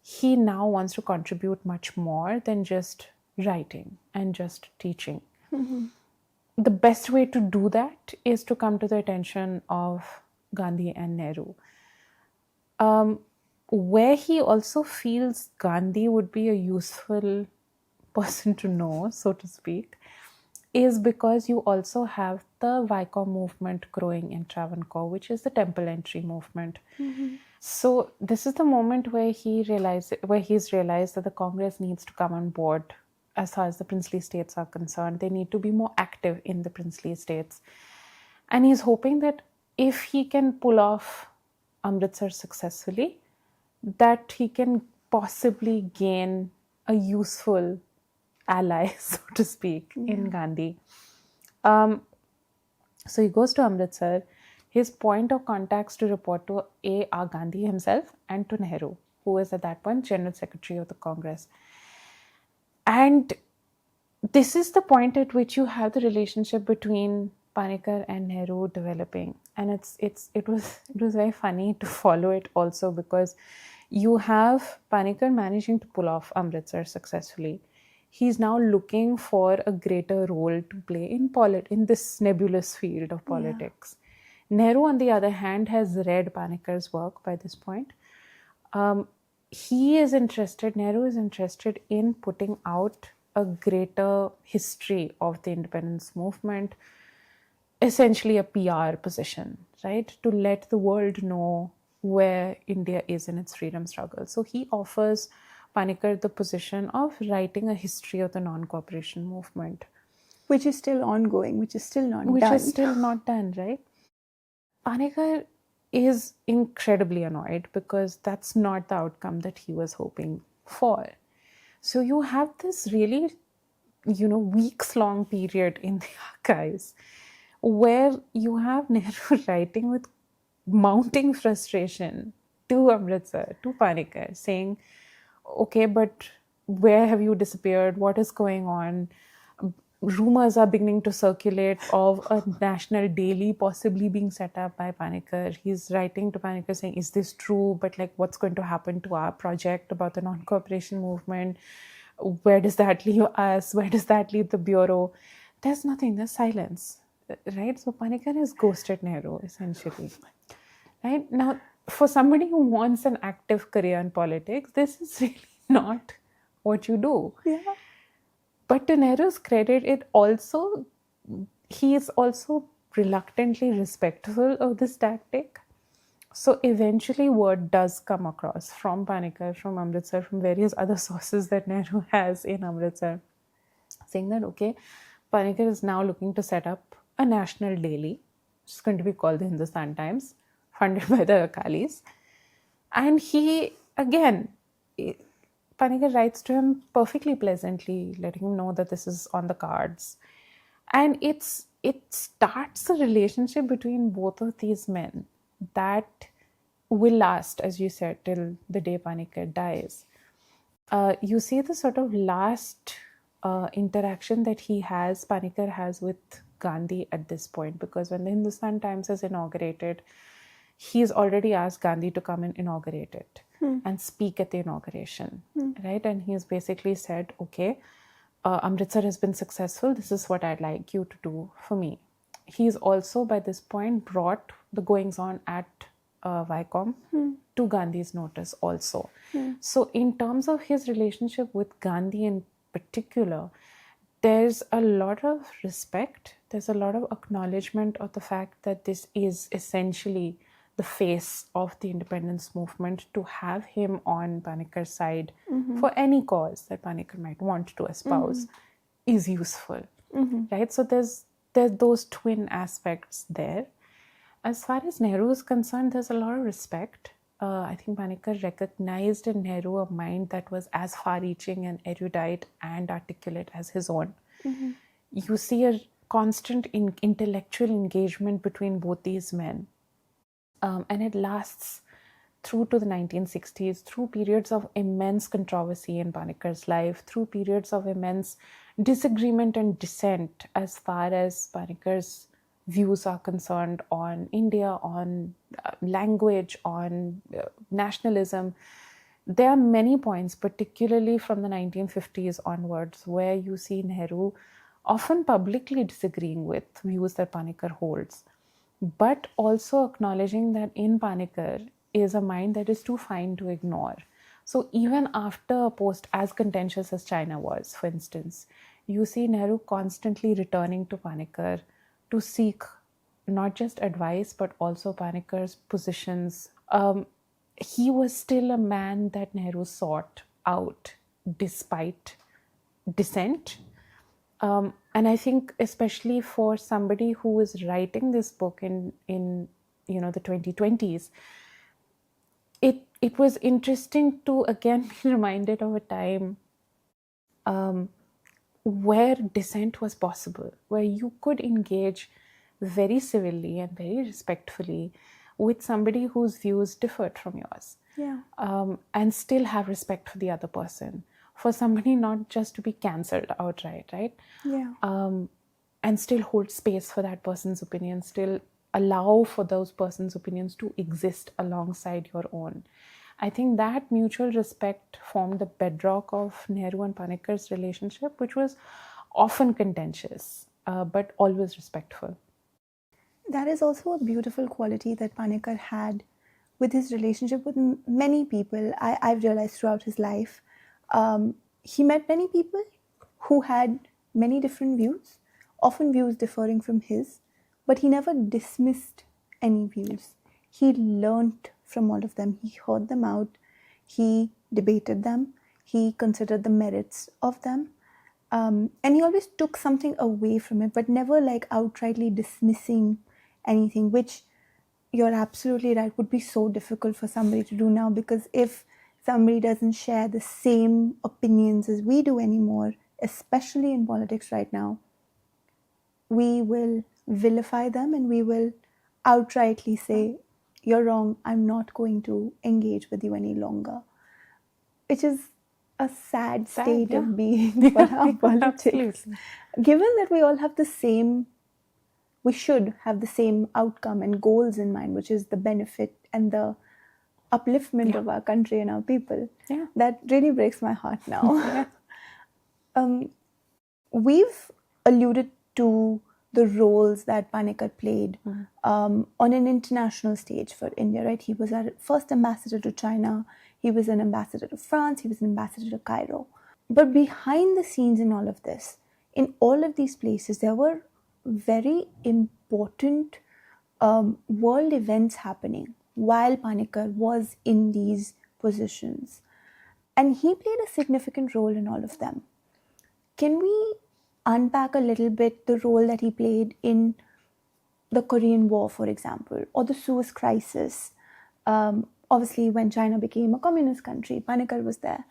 He now wants to contribute much more than just writing and just teaching. The best way to do that is to come to the attention of Gandhi and Nehru. Where he also feels Gandhi would be a useful person to know, so to speak, is because you also have the Vaikom movement growing in Travancore, which is the temple entry movement. So this is the moment where he's realized that the Congress needs to come on board as far as the princely states are concerned. They need to be more active in the princely states. And he's hoping that if he can pull off Amritsar successfully, that he can possibly gain a useful ally, so to speak, in Gandhi. So he goes to Amritsar. His point of contacts to report to are Gandhi himself and to Nehru, who was at that point General Secretary of the Congress. And this is the point at which you have the relationship between Panikkar and Nehru developing. And it was very funny to follow it also, because you have Panikkar managing to pull off Amritsar successfully. He's now looking for a greater role to play in this nebulous field of politics. Nehru, on the other hand, has read Panikkar's work by this point. Nehru is interested in putting out a greater history of the independence movement, essentially a PR position, right? To let the world know where India is in its freedom struggle. So he offers Panikkar the position of writing a history of the non-cooperation movement. Which is still ongoing, which is still not done. Which is still not done, right? Panikkar is incredibly annoyed because that's not the outcome that he was hoping for. So you have this really, weeks-long period in the archives where you have Nehru writing with mounting frustration to Amritsar, to Panikkar, saying, okay, but where have you disappeared? What is going on? Rumors are beginning to circulate of a national daily possibly being set up by Panikkar. He's writing to Panikkar saying, is this true? But what's going to happen to our project about the non-cooperation movement? Where does that leave us? Where does that leave the Bureau? There's nothing, there's silence, right? So Panikkar has ghosted Nehru, essentially. Right? Now, for somebody who wants an active career in politics, this is really not what you do. Yeah. But to Nehru's credit, he is also reluctantly respectful of this tactic, So eventually word does come across from Panikkar, from Amritsar, from various other sources that Nehru has in Amritsar, saying that, okay, Panikkar is now looking to set up a national daily. It's going to be called the Hindustan Times, funded by the Akalis. And he, again, Panikkar writes to him perfectly pleasantly, letting him know that this is on the cards. And it starts a relationship between both of these men that will last, as you said, till the day Panikkar dies. You see the sort of last interaction that Panikkar has with Gandhi at this point, because when the Hindustan Times is inaugurated, he's already asked Gandhi to come and inaugurate it and speak at the inauguration, right? And he's basically said, okay, Amritsar has been successful. This is what I'd like you to do for me. He's also, by this point, brought the goings-on at Viacom to Gandhi's notice also. So in terms of his relationship with Gandhi in particular, there's a lot of respect. There's a lot of acknowledgement of the fact that this is essentially the face of the independence movement. To have him on Panikkar's side for any cause that Panikkar might want to espouse is useful, right? So there's those twin aspects there. As far as Nehru is concerned, there's a lot of respect. I think Panikkar recognized in Nehru a mind that was as far-reaching and erudite and articulate as his own. You see a constant intellectual engagement between both these men. And it lasts through to the 1960s, through periods of immense controversy in Panikkar's life, through periods of immense disagreement and dissent as far as Panikkar's views are concerned on India, on language, on nationalism. There are many points, particularly from the 1950s onwards, where you see Nehru often publicly disagreeing with views that Panikkar holds, but also acknowledging that in Panikkar is a mind that is too fine to ignore. So even after a post as contentious as China was, for instance, you see Nehru constantly returning to Panikkar to seek not just advice, but also Panikkar's positions. He was still a man that Nehru sought out despite dissent. And I think especially for somebody who is writing this book in the 2020s, it was interesting to again be reminded of a time where dissent was possible, where you could engage very civilly and very respectfully with somebody whose views differed from yours, and still have respect for the other person. For somebody not just to be cancelled outright, right? And still hold space for that person's opinion, still allow for those person's opinions to exist alongside your own. I think that mutual respect formed the bedrock of Nehru and Panikkar's relationship, which was often contentious, but always respectful. That is also a beautiful quality that Panikkar had with his relationship with many people. I've realized throughout his life, he met many people who had many different views, often views differing from his, but he never dismissed any views. He learnt from all of them. He heard them out. He debated them. He considered the merits of them. And he always took something away from it, but never like outrightly dismissing anything, which you're absolutely right, would be so difficult for somebody to do now, because if somebody doesn't share the same opinions as we do anymore, especially in politics right now, we will vilify them and we will outrightly say, you're wrong, I'm not going to engage with you any longer. Which is a sad state of being for our politics. Absolutely. Given that we should have the same outcome and goals in mind, which is the benefit and the upliftment of our country and our people. That really breaks my heart now. We've alluded to the roles that Panikkar played on an international stage for India, right? He was our first ambassador to China. He was an ambassador to France. He was an ambassador to Cairo. But behind the scenes in all of this, in all of these places, there were very important world events happening. while Panikkar was in these positions. And he played a significant role in all of them. Can we unpack a little bit the role that he played in the Korean War, for example, or the Suez Crisis? Obviously, when China became a communist country, Panikkar was there.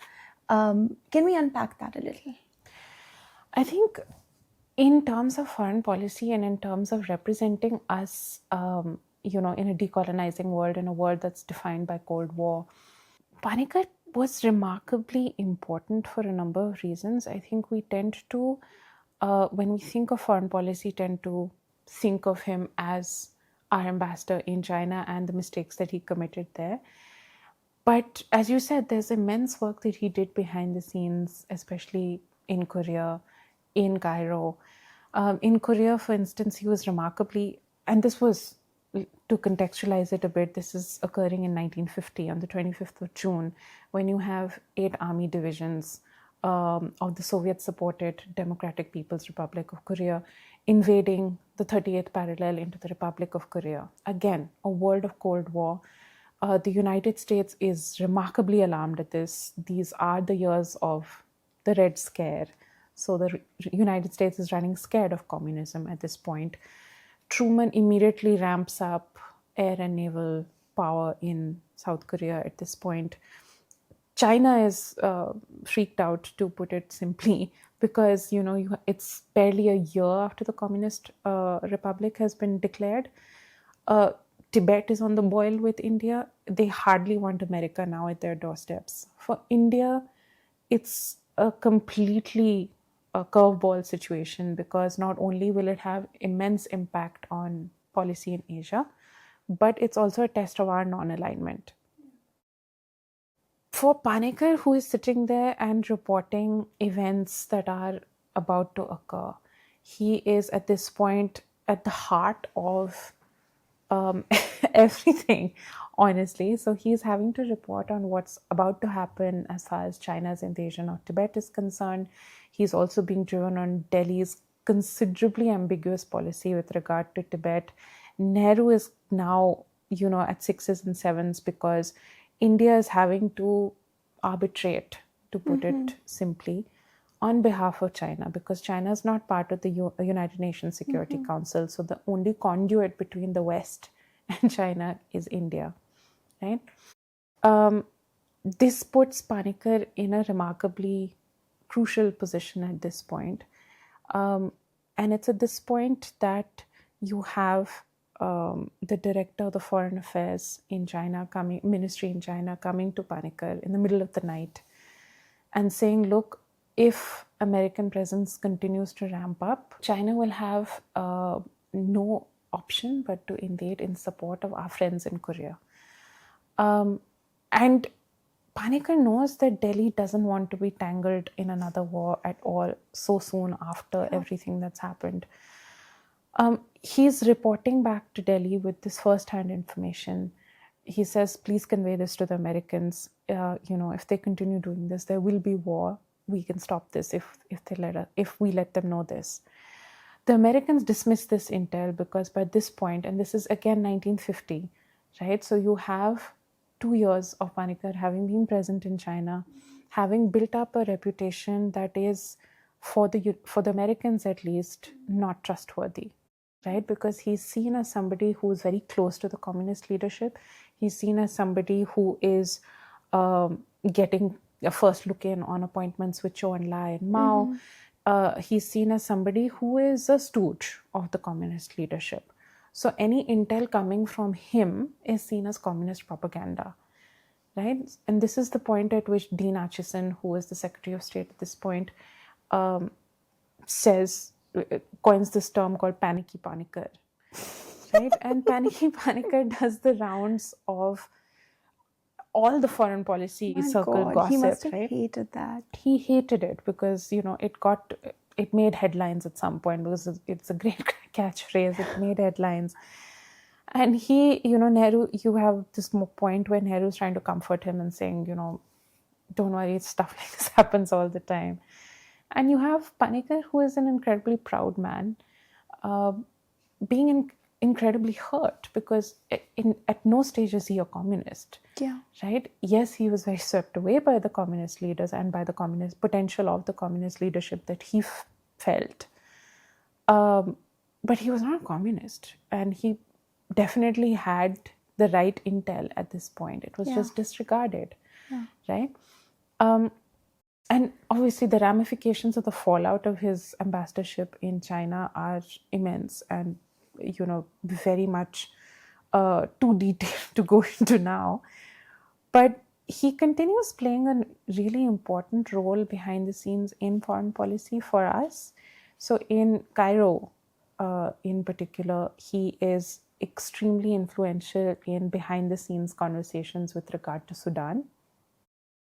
Can we unpack that a little? I think in terms of foreign policy and in terms of representing us, in a decolonizing world, in a world that's defined by Cold War, Panikkar was remarkably important for a number of reasons. I think we tend to, when we think of foreign policy, tend to think of him as our ambassador in China and the mistakes that he committed there. But as you said, there's immense work that he did behind the scenes, especially in Korea, in Cairo. In Korea, for instance, he was remarkably, and this was, to contextualize it a bit, this is occurring in 1950 on the 25th of June, when you have 8 army divisions of the Soviet-supported Democratic People's Republic of Korea invading the 38th parallel into the Republic of Korea. Again, a world of Cold War. The United States is remarkably alarmed at this. These are the years of the Red Scare. So the United States is running scared of communism at this point. Truman immediately ramps up air and naval power in South Korea at this point. China is freaked out, to put it simply, because it's barely a year after the Communist Republic has been declared. Tibet is on the boil with India. They hardly want America now at their doorsteps. For India, it's a completely curveball situation, because not only will it have immense impact on policy in Asia, but it's also a test of our non-alignment. For Panikkar, who is sitting there and reporting events that are about to occur, he is at this point at the heart of everything, honestly. So he's having to report on what's about to happen as far as China's invasion of Tibet is concerned. He's also being driven on Delhi's considerably ambiguous policy with regard to Tibet. Nehru is now, at sixes and sevens, because India is having to arbitrate, to put it simply, on behalf of China, because China is not part of the United Nations Security Council. So the only conduit between the West and China is India, right? This puts Panikkar in a remarkably crucial position at this point. And it's at this point that you have the director of the Foreign Affairs in China ministry in China coming to Panikkar in the middle of the night and saying, look, if American presence continues to ramp up, China will have no option but to invade in support of our friends in Korea. And Panikkar knows that Delhi doesn't want to be tangled in another war at all so soon after everything that's happened. He's reporting back to Delhi with this first-hand information. He says, please convey this to the Americans. If they continue doing this, there will be war. We can stop this if we let them know this. The Americans dismiss this intel because by this point, and this is again 1950, right? So you have 2 years of Panikkar having been present in China, having built up a reputation that is, for the Americans at least, not trustworthy, right? Because he's seen as somebody who is very close to the communist leadership. He's seen as somebody who is getting a first look in on appointments with Zhou Enlai and Mao. He's seen as somebody who is a stooge of the communist leadership. So any intel coming from him is seen as communist propaganda, right? And this is the point at which Dean Acheson, who is the Secretary of State at this point, coins this term called Panicky Panikkar, right? And Panicky Panikkar does the rounds of all the foreign policy circle gossip. He must have right? hated that. He hated it because it made headlines at some point because it's a great catchphrase. It made headlines. And Nehru, you have this point where Nehru's trying to comfort him and saying, don't worry, stuff like this happens all the time. And you have Panikkar, who is an incredibly proud man, being incredibly hurt because at no stage is he a communist. Yeah. Right? Yes, he was very swept away by the communist leaders and by the communist potential of the communist leadership that he felt. But he was not a communist, and he definitely had the right intel at this point. It was just disregarded, right? And obviously, the ramifications of the fallout of his ambassadorship in China are immense and, very much too detailed to go into now. But he continues playing a really important role behind the scenes in foreign policy for us. So in Cairo, in particular, he is extremely influential in behind the scenes conversations with regard to Sudan.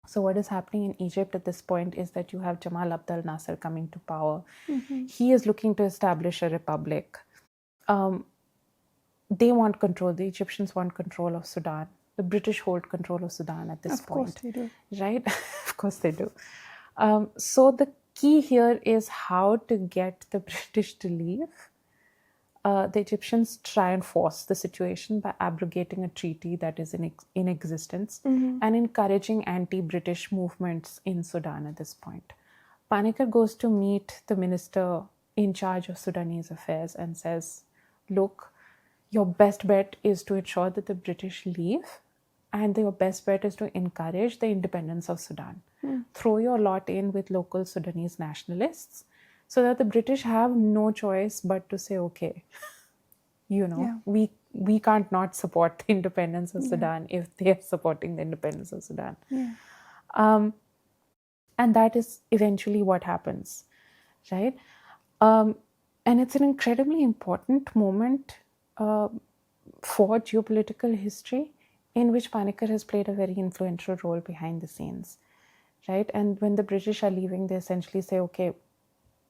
So what is happening in Egypt at this point is that you have Jamal Abdel Nasser coming to power. He is looking to establish a republic. They want control. The Egyptians want control of Sudan. The British hold control of Sudan at this point. Of course they do. Right? Of course they do. So the key here is how to get the British to leave. The Egyptians try and force the situation by abrogating a treaty that is in existence and encouraging anti-British movements in Sudan at this point. Panikkar goes to meet the minister in charge of Sudanese affairs and says, look, your best bet is to ensure that the British leave, and your best bet is to encourage the independence of Sudan. Throw your lot in with local Sudanese nationalists so that the British have no choice but to say, okay, we can't not support the independence of Sudan if they're supporting the independence of Sudan. And that is eventually what happens, right? And it's an incredibly important moment for geopolitical history in which Panikkar has played a very influential role behind the scenes, right? And when the British are leaving, they essentially say, okay,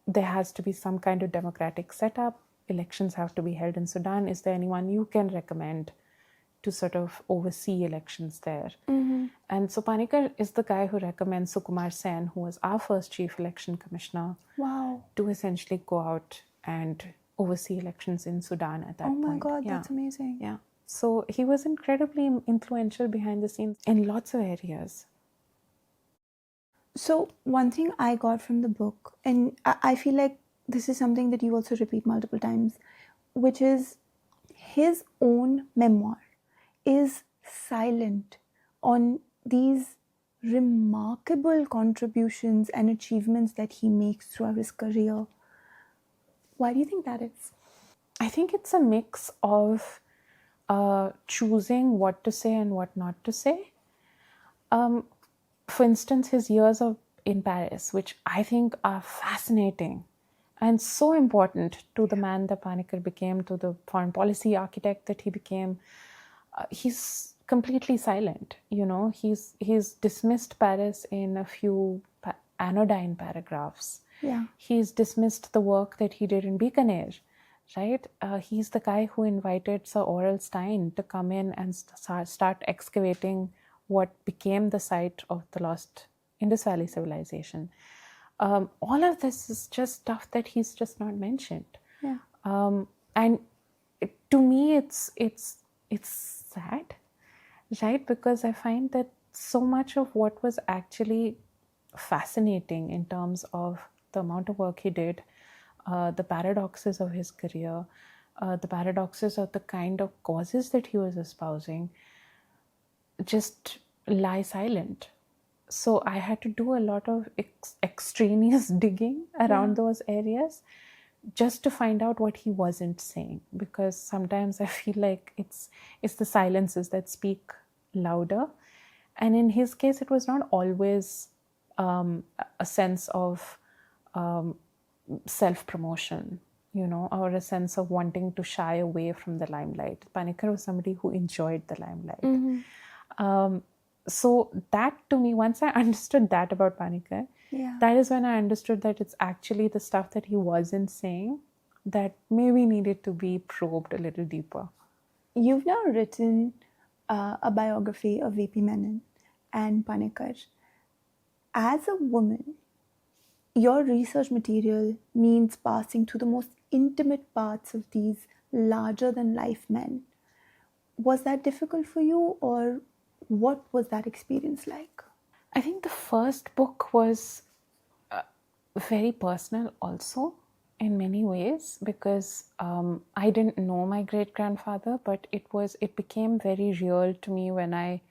there has to be some kind of democratic setup. Elections have to be held in Sudan. Is there anyone you can recommend to sort of oversee elections there? And so Panikkar is the guy who recommends Sukumar Sen, who was our first chief election commissioner, to essentially go out and oversee elections in Sudan at that point. Oh my God, that's amazing. Yeah. So he was incredibly influential behind the scenes in lots of areas. So one thing I got from the book, and I feel like this is something that you also repeat multiple times, which is his own memoir is silent on these remarkable contributions and achievements that he makes throughout his career. Why do you think that is? I think it's a mix of choosing what to say and what not to say. For instance, his years in Paris, which I think are fascinating and so important to the man that Panikkar became, to the foreign policy architect that he became. He's completely silent. He's dismissed Paris in a few anodyne paragraphs. He's dismissed the work that he did in Bikaner, right? He's the guy who invited Sir Aurel Stein to come in and start excavating what became the site of the lost Indus Valley civilization. All of this is just stuff that he's just not mentioned. And to me, it's sad, right? Because I find that so much of what was actually fascinating in terms of the amount of work he did, the paradoxes of his career, the paradoxes of the kind of causes that he was espousing, just lie silent. So I had to do a lot of extraneous digging around those areas just to find out what he wasn't saying, because sometimes I feel like it's the silences that speak louder. And in his case, it was not always a sense of self-promotion, or a sense of wanting to shy away from the limelight. Panikkar was somebody who enjoyed the limelight. So that, to me, once I understood that about Panikkar, that is when I understood that it's actually the stuff that he wasn't saying that maybe needed to be probed a little deeper. You've now written a biography of VP Menon and Panikkar. As a woman, your research material means passing through the most intimate parts of these larger than life men. Was that difficult for you, or what was that experience like? I think the first book was very personal also in many ways, because I didn't know my great grandfather, but it became very real to me when I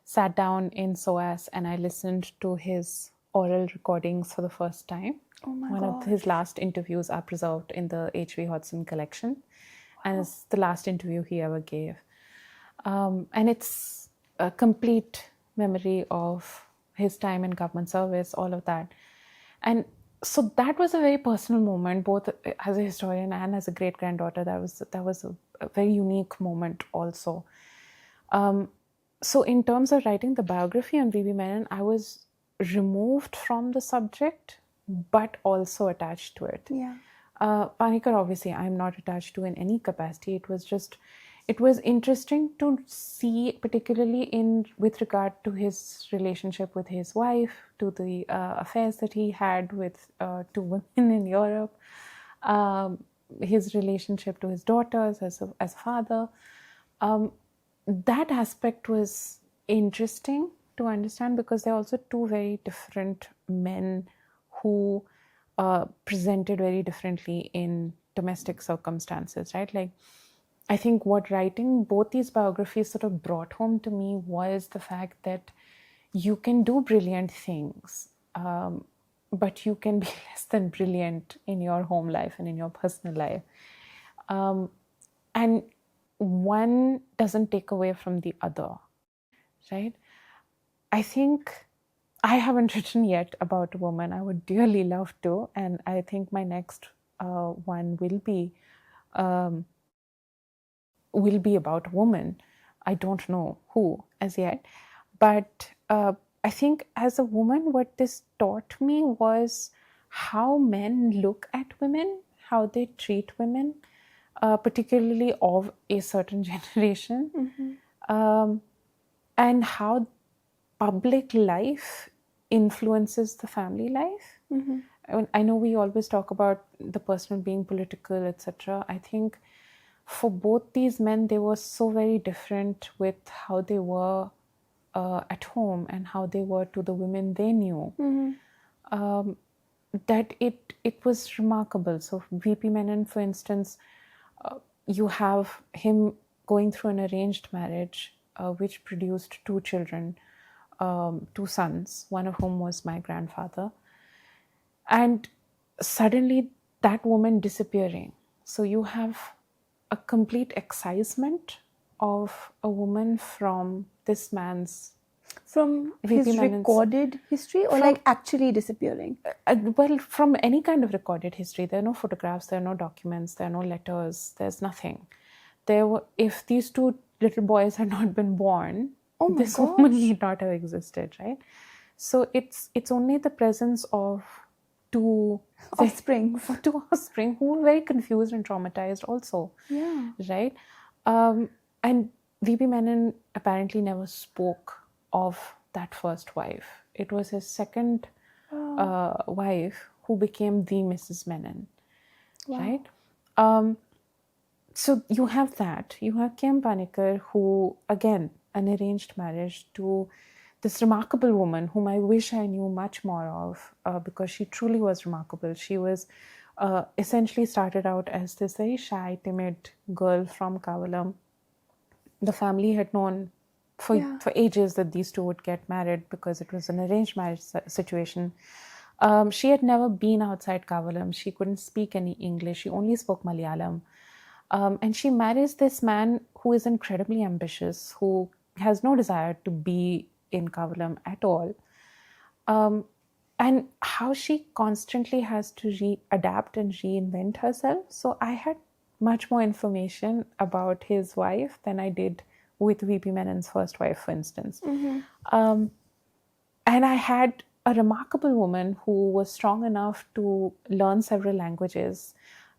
sat down in SOAS and I listened to his oral recordings for the first time. Oh my One of his gosh. last interviews are preserved in the H.V. Hodgson collection, and it's the last interview he ever gave. And it's a complete memory of his time in government service, all of that. And so that was a very personal moment, both as a historian and as a great granddaughter. That was a very unique moment also. So in terms of writing the biography on V.B. Menon, I was removed from the subject, but also attached to it. Yeah. Panikkar, obviously, I'm not attached to in any capacity. It was interesting to see, particularly with regard to his relationship with his wife, to the affairs that he had with two women in Europe, his relationship to his daughters as a father. That aspect was interesting to understand, because they're also two very different men who presented very differently in domestic circumstances, right? Like, I think what writing both these biographies sort of brought home to me was the fact that you can do brilliant things, but you can be less than brilliant in your home life and in your personal life. And one doesn't take away from the other, right? I think I haven't written yet about a woman. I would dearly love to, and I think my next one will be about a woman. I don't know who as yet, but I think as a woman, what this taught me was how men look at women, how they treat women, particularly of a certain generation, and how public life influences the family life. I know we always talk about the personal being political, etc. I think for both these men, they were so very different with how they were at home and how they were to the women they knew, that it was remarkable. So V.P. Menon, for instance, you have him going through an arranged marriage, which produced two children, two sons, one of whom was my grandfather. And suddenly that woman disappearing. So you have a complete excisement of a woman from this man's, From V.P. his Menon's recorded history, or like actually disappearing? well, from any kind of recorded history. There are no photographs, there are no documents, there are no letters, there's nothing. If these two little boys had not been born, Oh my this woman gosh. need not have existed, right? So it's only the presence of two Offsprings. who were very confused and traumatized also. Yeah. Right? And V.P. Menon apparently never spoke of that first wife. It was his second wife who became the Mrs. Menon. Wow. Right? So you have that. You have KM Panikkar, who, again, an arranged marriage to this remarkable woman whom I wish I knew much more of, because she truly was remarkable. She was essentially started out as this very shy, timid girl from Kavalam. The family had known for ages that these two would get married because it was an arranged marriage situation. She had never been outside Kavalam. She couldn't speak any English. She only spoke Malayalam. And she marries this man who is incredibly ambitious, who has no desire to be in Kavalam at all. And how she constantly has to adapt and reinvent herself. So I had much more information about his wife than I did with V.P. Menon's first wife, for instance. And I had a remarkable woman who was strong enough to learn several languages,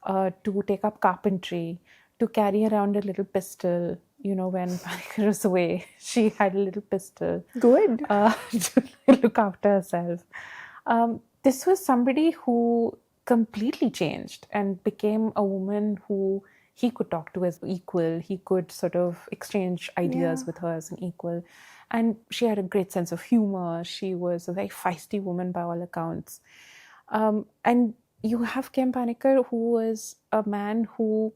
to take up carpentry, to carry around a little pistol. You know, when Panikkar was away, she had a little pistol. Good. To look after herself. This was somebody who completely changed and became a woman who he could talk to as equal. He could sort of exchange ideas Yeah. with her as an equal. And she had a great sense of humor. She was a very feisty woman by all accounts. And you have KM Panikkar, who was a man who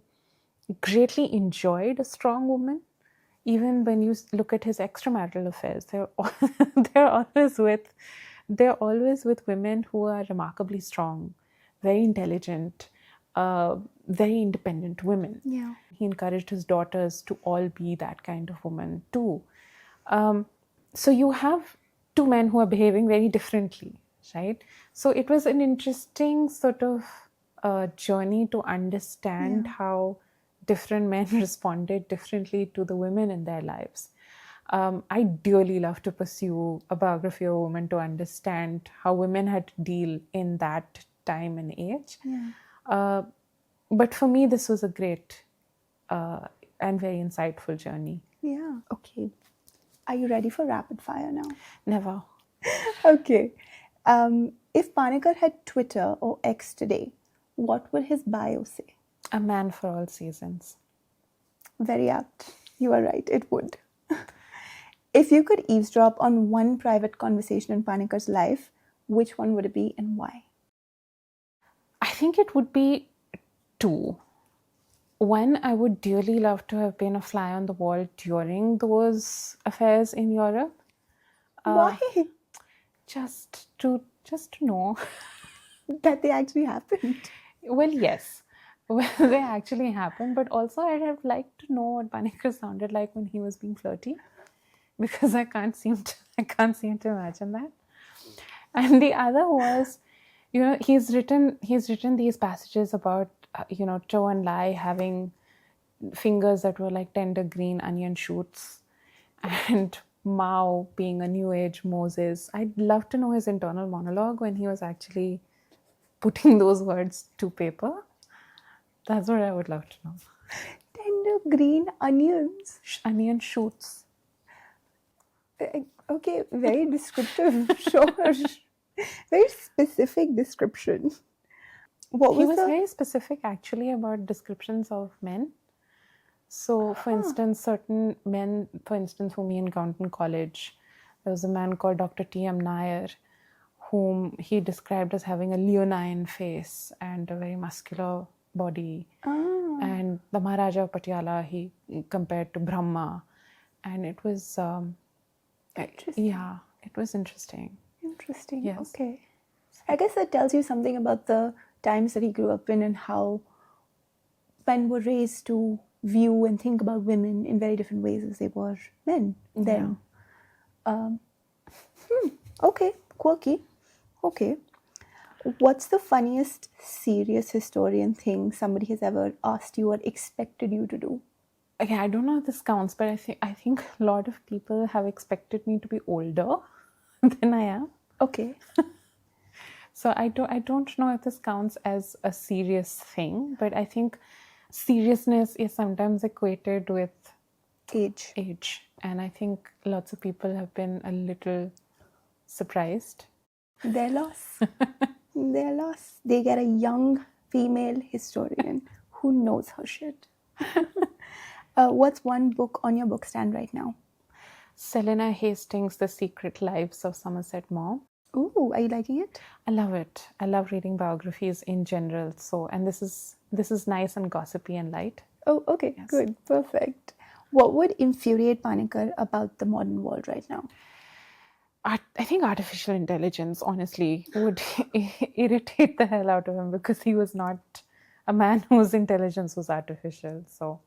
greatly enjoyed a strong woman. Even when you look at his extramarital affairs, they're always with women who are remarkably strong, very intelligent, very independent women. Yeah. He encouraged his daughters to all be that kind of woman too. So you have two men who are behaving very differently, right? So it was an interesting sort of journey to understand how different men responded differently to the women in their lives. I dearly love to pursue a biography of a woman to understand how women had to deal in that time and age. But for me, this was a great and very insightful journey. Yeah. Okay. Are you ready for rapid fire now? Never. Okay. If Panikkar had Twitter or X today, what would his bio say? A man for all seasons. Very apt. You are right. It would. If you could eavesdrop on one private conversation in Panikkar's life, which one would it be and why? I think it would be two. One, I would dearly love to have been a fly on the wall during those affairs in Europe. Why? Just to know. That they actually happened. Well, yes. Well, they actually happened, but also I'd have liked to know what Panikkar sounded like when he was being flirty, because I can't seem to imagine that. And the other was, he's written these passages about Zhou and Lai having fingers that were like tender green onion shoots, and Mao being a new age Moses. I'd love to know his internal monologue when he was actually putting those words to paper. That's what I would love to know. Tender green onions. Onion shoots. Okay, very descriptive. Sure. Very specific description. He was very specific actually about descriptions of men. So, for instance, certain men, for instance, whom he encountered in college, there was a man called Dr. T.M. Nair, whom he described as having a leonine face and a very muscular body. And the Maharaja of Patiala he compared to Brahma. And it was, it was interesting. Interesting. Yes. Okay. I guess that tells you something about the times that he grew up in and how men were raised to view and think about women in very different ways as they were men then. Okay, quirky. Okay. What's the funniest serious historian thing somebody has ever asked you or expected you to do? Okay, I don't know if this counts, but I think a lot of people have expected me to be older than I am. Okay. So I don't know if this counts as a serious thing, but I think seriousness is sometimes equated with age. And I think lots of people have been a little surprised. Their loss. Their loss. They get a young female historian who knows her shit. What's one book on your bookstand right now? Selena Hastings' The Secret Lives of Somerset Maugham. Ooh, are you liking it? I love it. I love reading biographies in general. So, and this is nice and gossipy and light. Oh, okay, yes. Good, perfect. What would infuriate Panikkar about the modern world right now? I think artificial intelligence, honestly, would irritate the hell out of him, because he was not a man whose intelligence was artificial. So,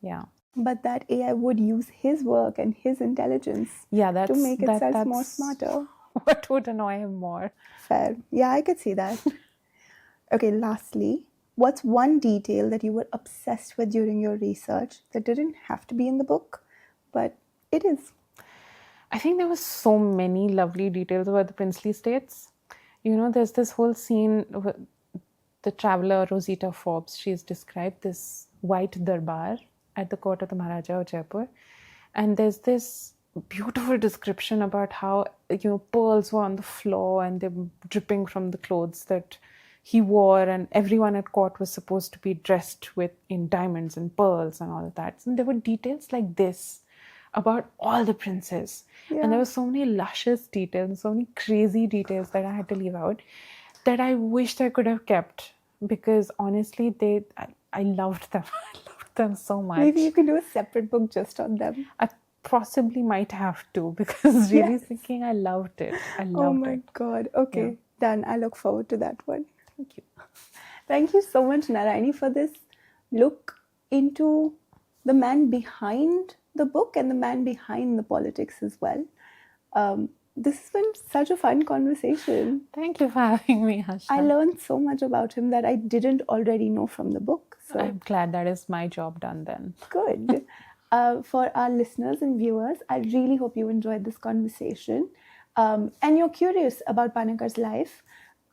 yeah. But that AI would use his work and his intelligence to make itself more smarter. What would annoy him more? Fair. Yeah, I could see that. Okay, lastly, what's one detail that you were obsessed with during your research that didn't have to be in the book, but it is? I think there were so many lovely details about the princely states. There's this whole scene with the traveler Rosita Forbes. She's described this white darbar at the court of the Maharaja of Jaipur. And there's this beautiful description about how, pearls were on the floor and they were dripping from the clothes that he wore, and everyone at court was supposed to be dressed in diamonds and pearls and all of that. And there were details like this about all the princes. Yeah. And there were so many luscious details, so many crazy details that I had to leave out that I wished I could have kept, because honestly, I loved them. I loved them so much. Maybe you can do a separate book just on them. I possibly might have to, because really speaking, I loved it. I loved it. Oh my God. Okay, Yeah. done. I look forward to that one. Thank you. Thank you so much, Narayani, for this look into the man behind the book and the man behind the politics as well. This has been such a fun conversation. Thank you for having me, Harsha. I learned so much about him that I didn't already know from the book. So I'm glad that is my job done then. good. For our listeners and viewers, I really hope you enjoyed this conversation. And you're curious about Panikkar's life,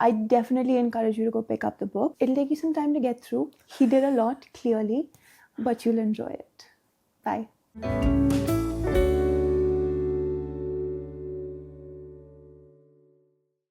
I definitely encourage you to go pick up the book. It'll take you some time to get through. He did a lot, clearly, but you'll enjoy it. Bye.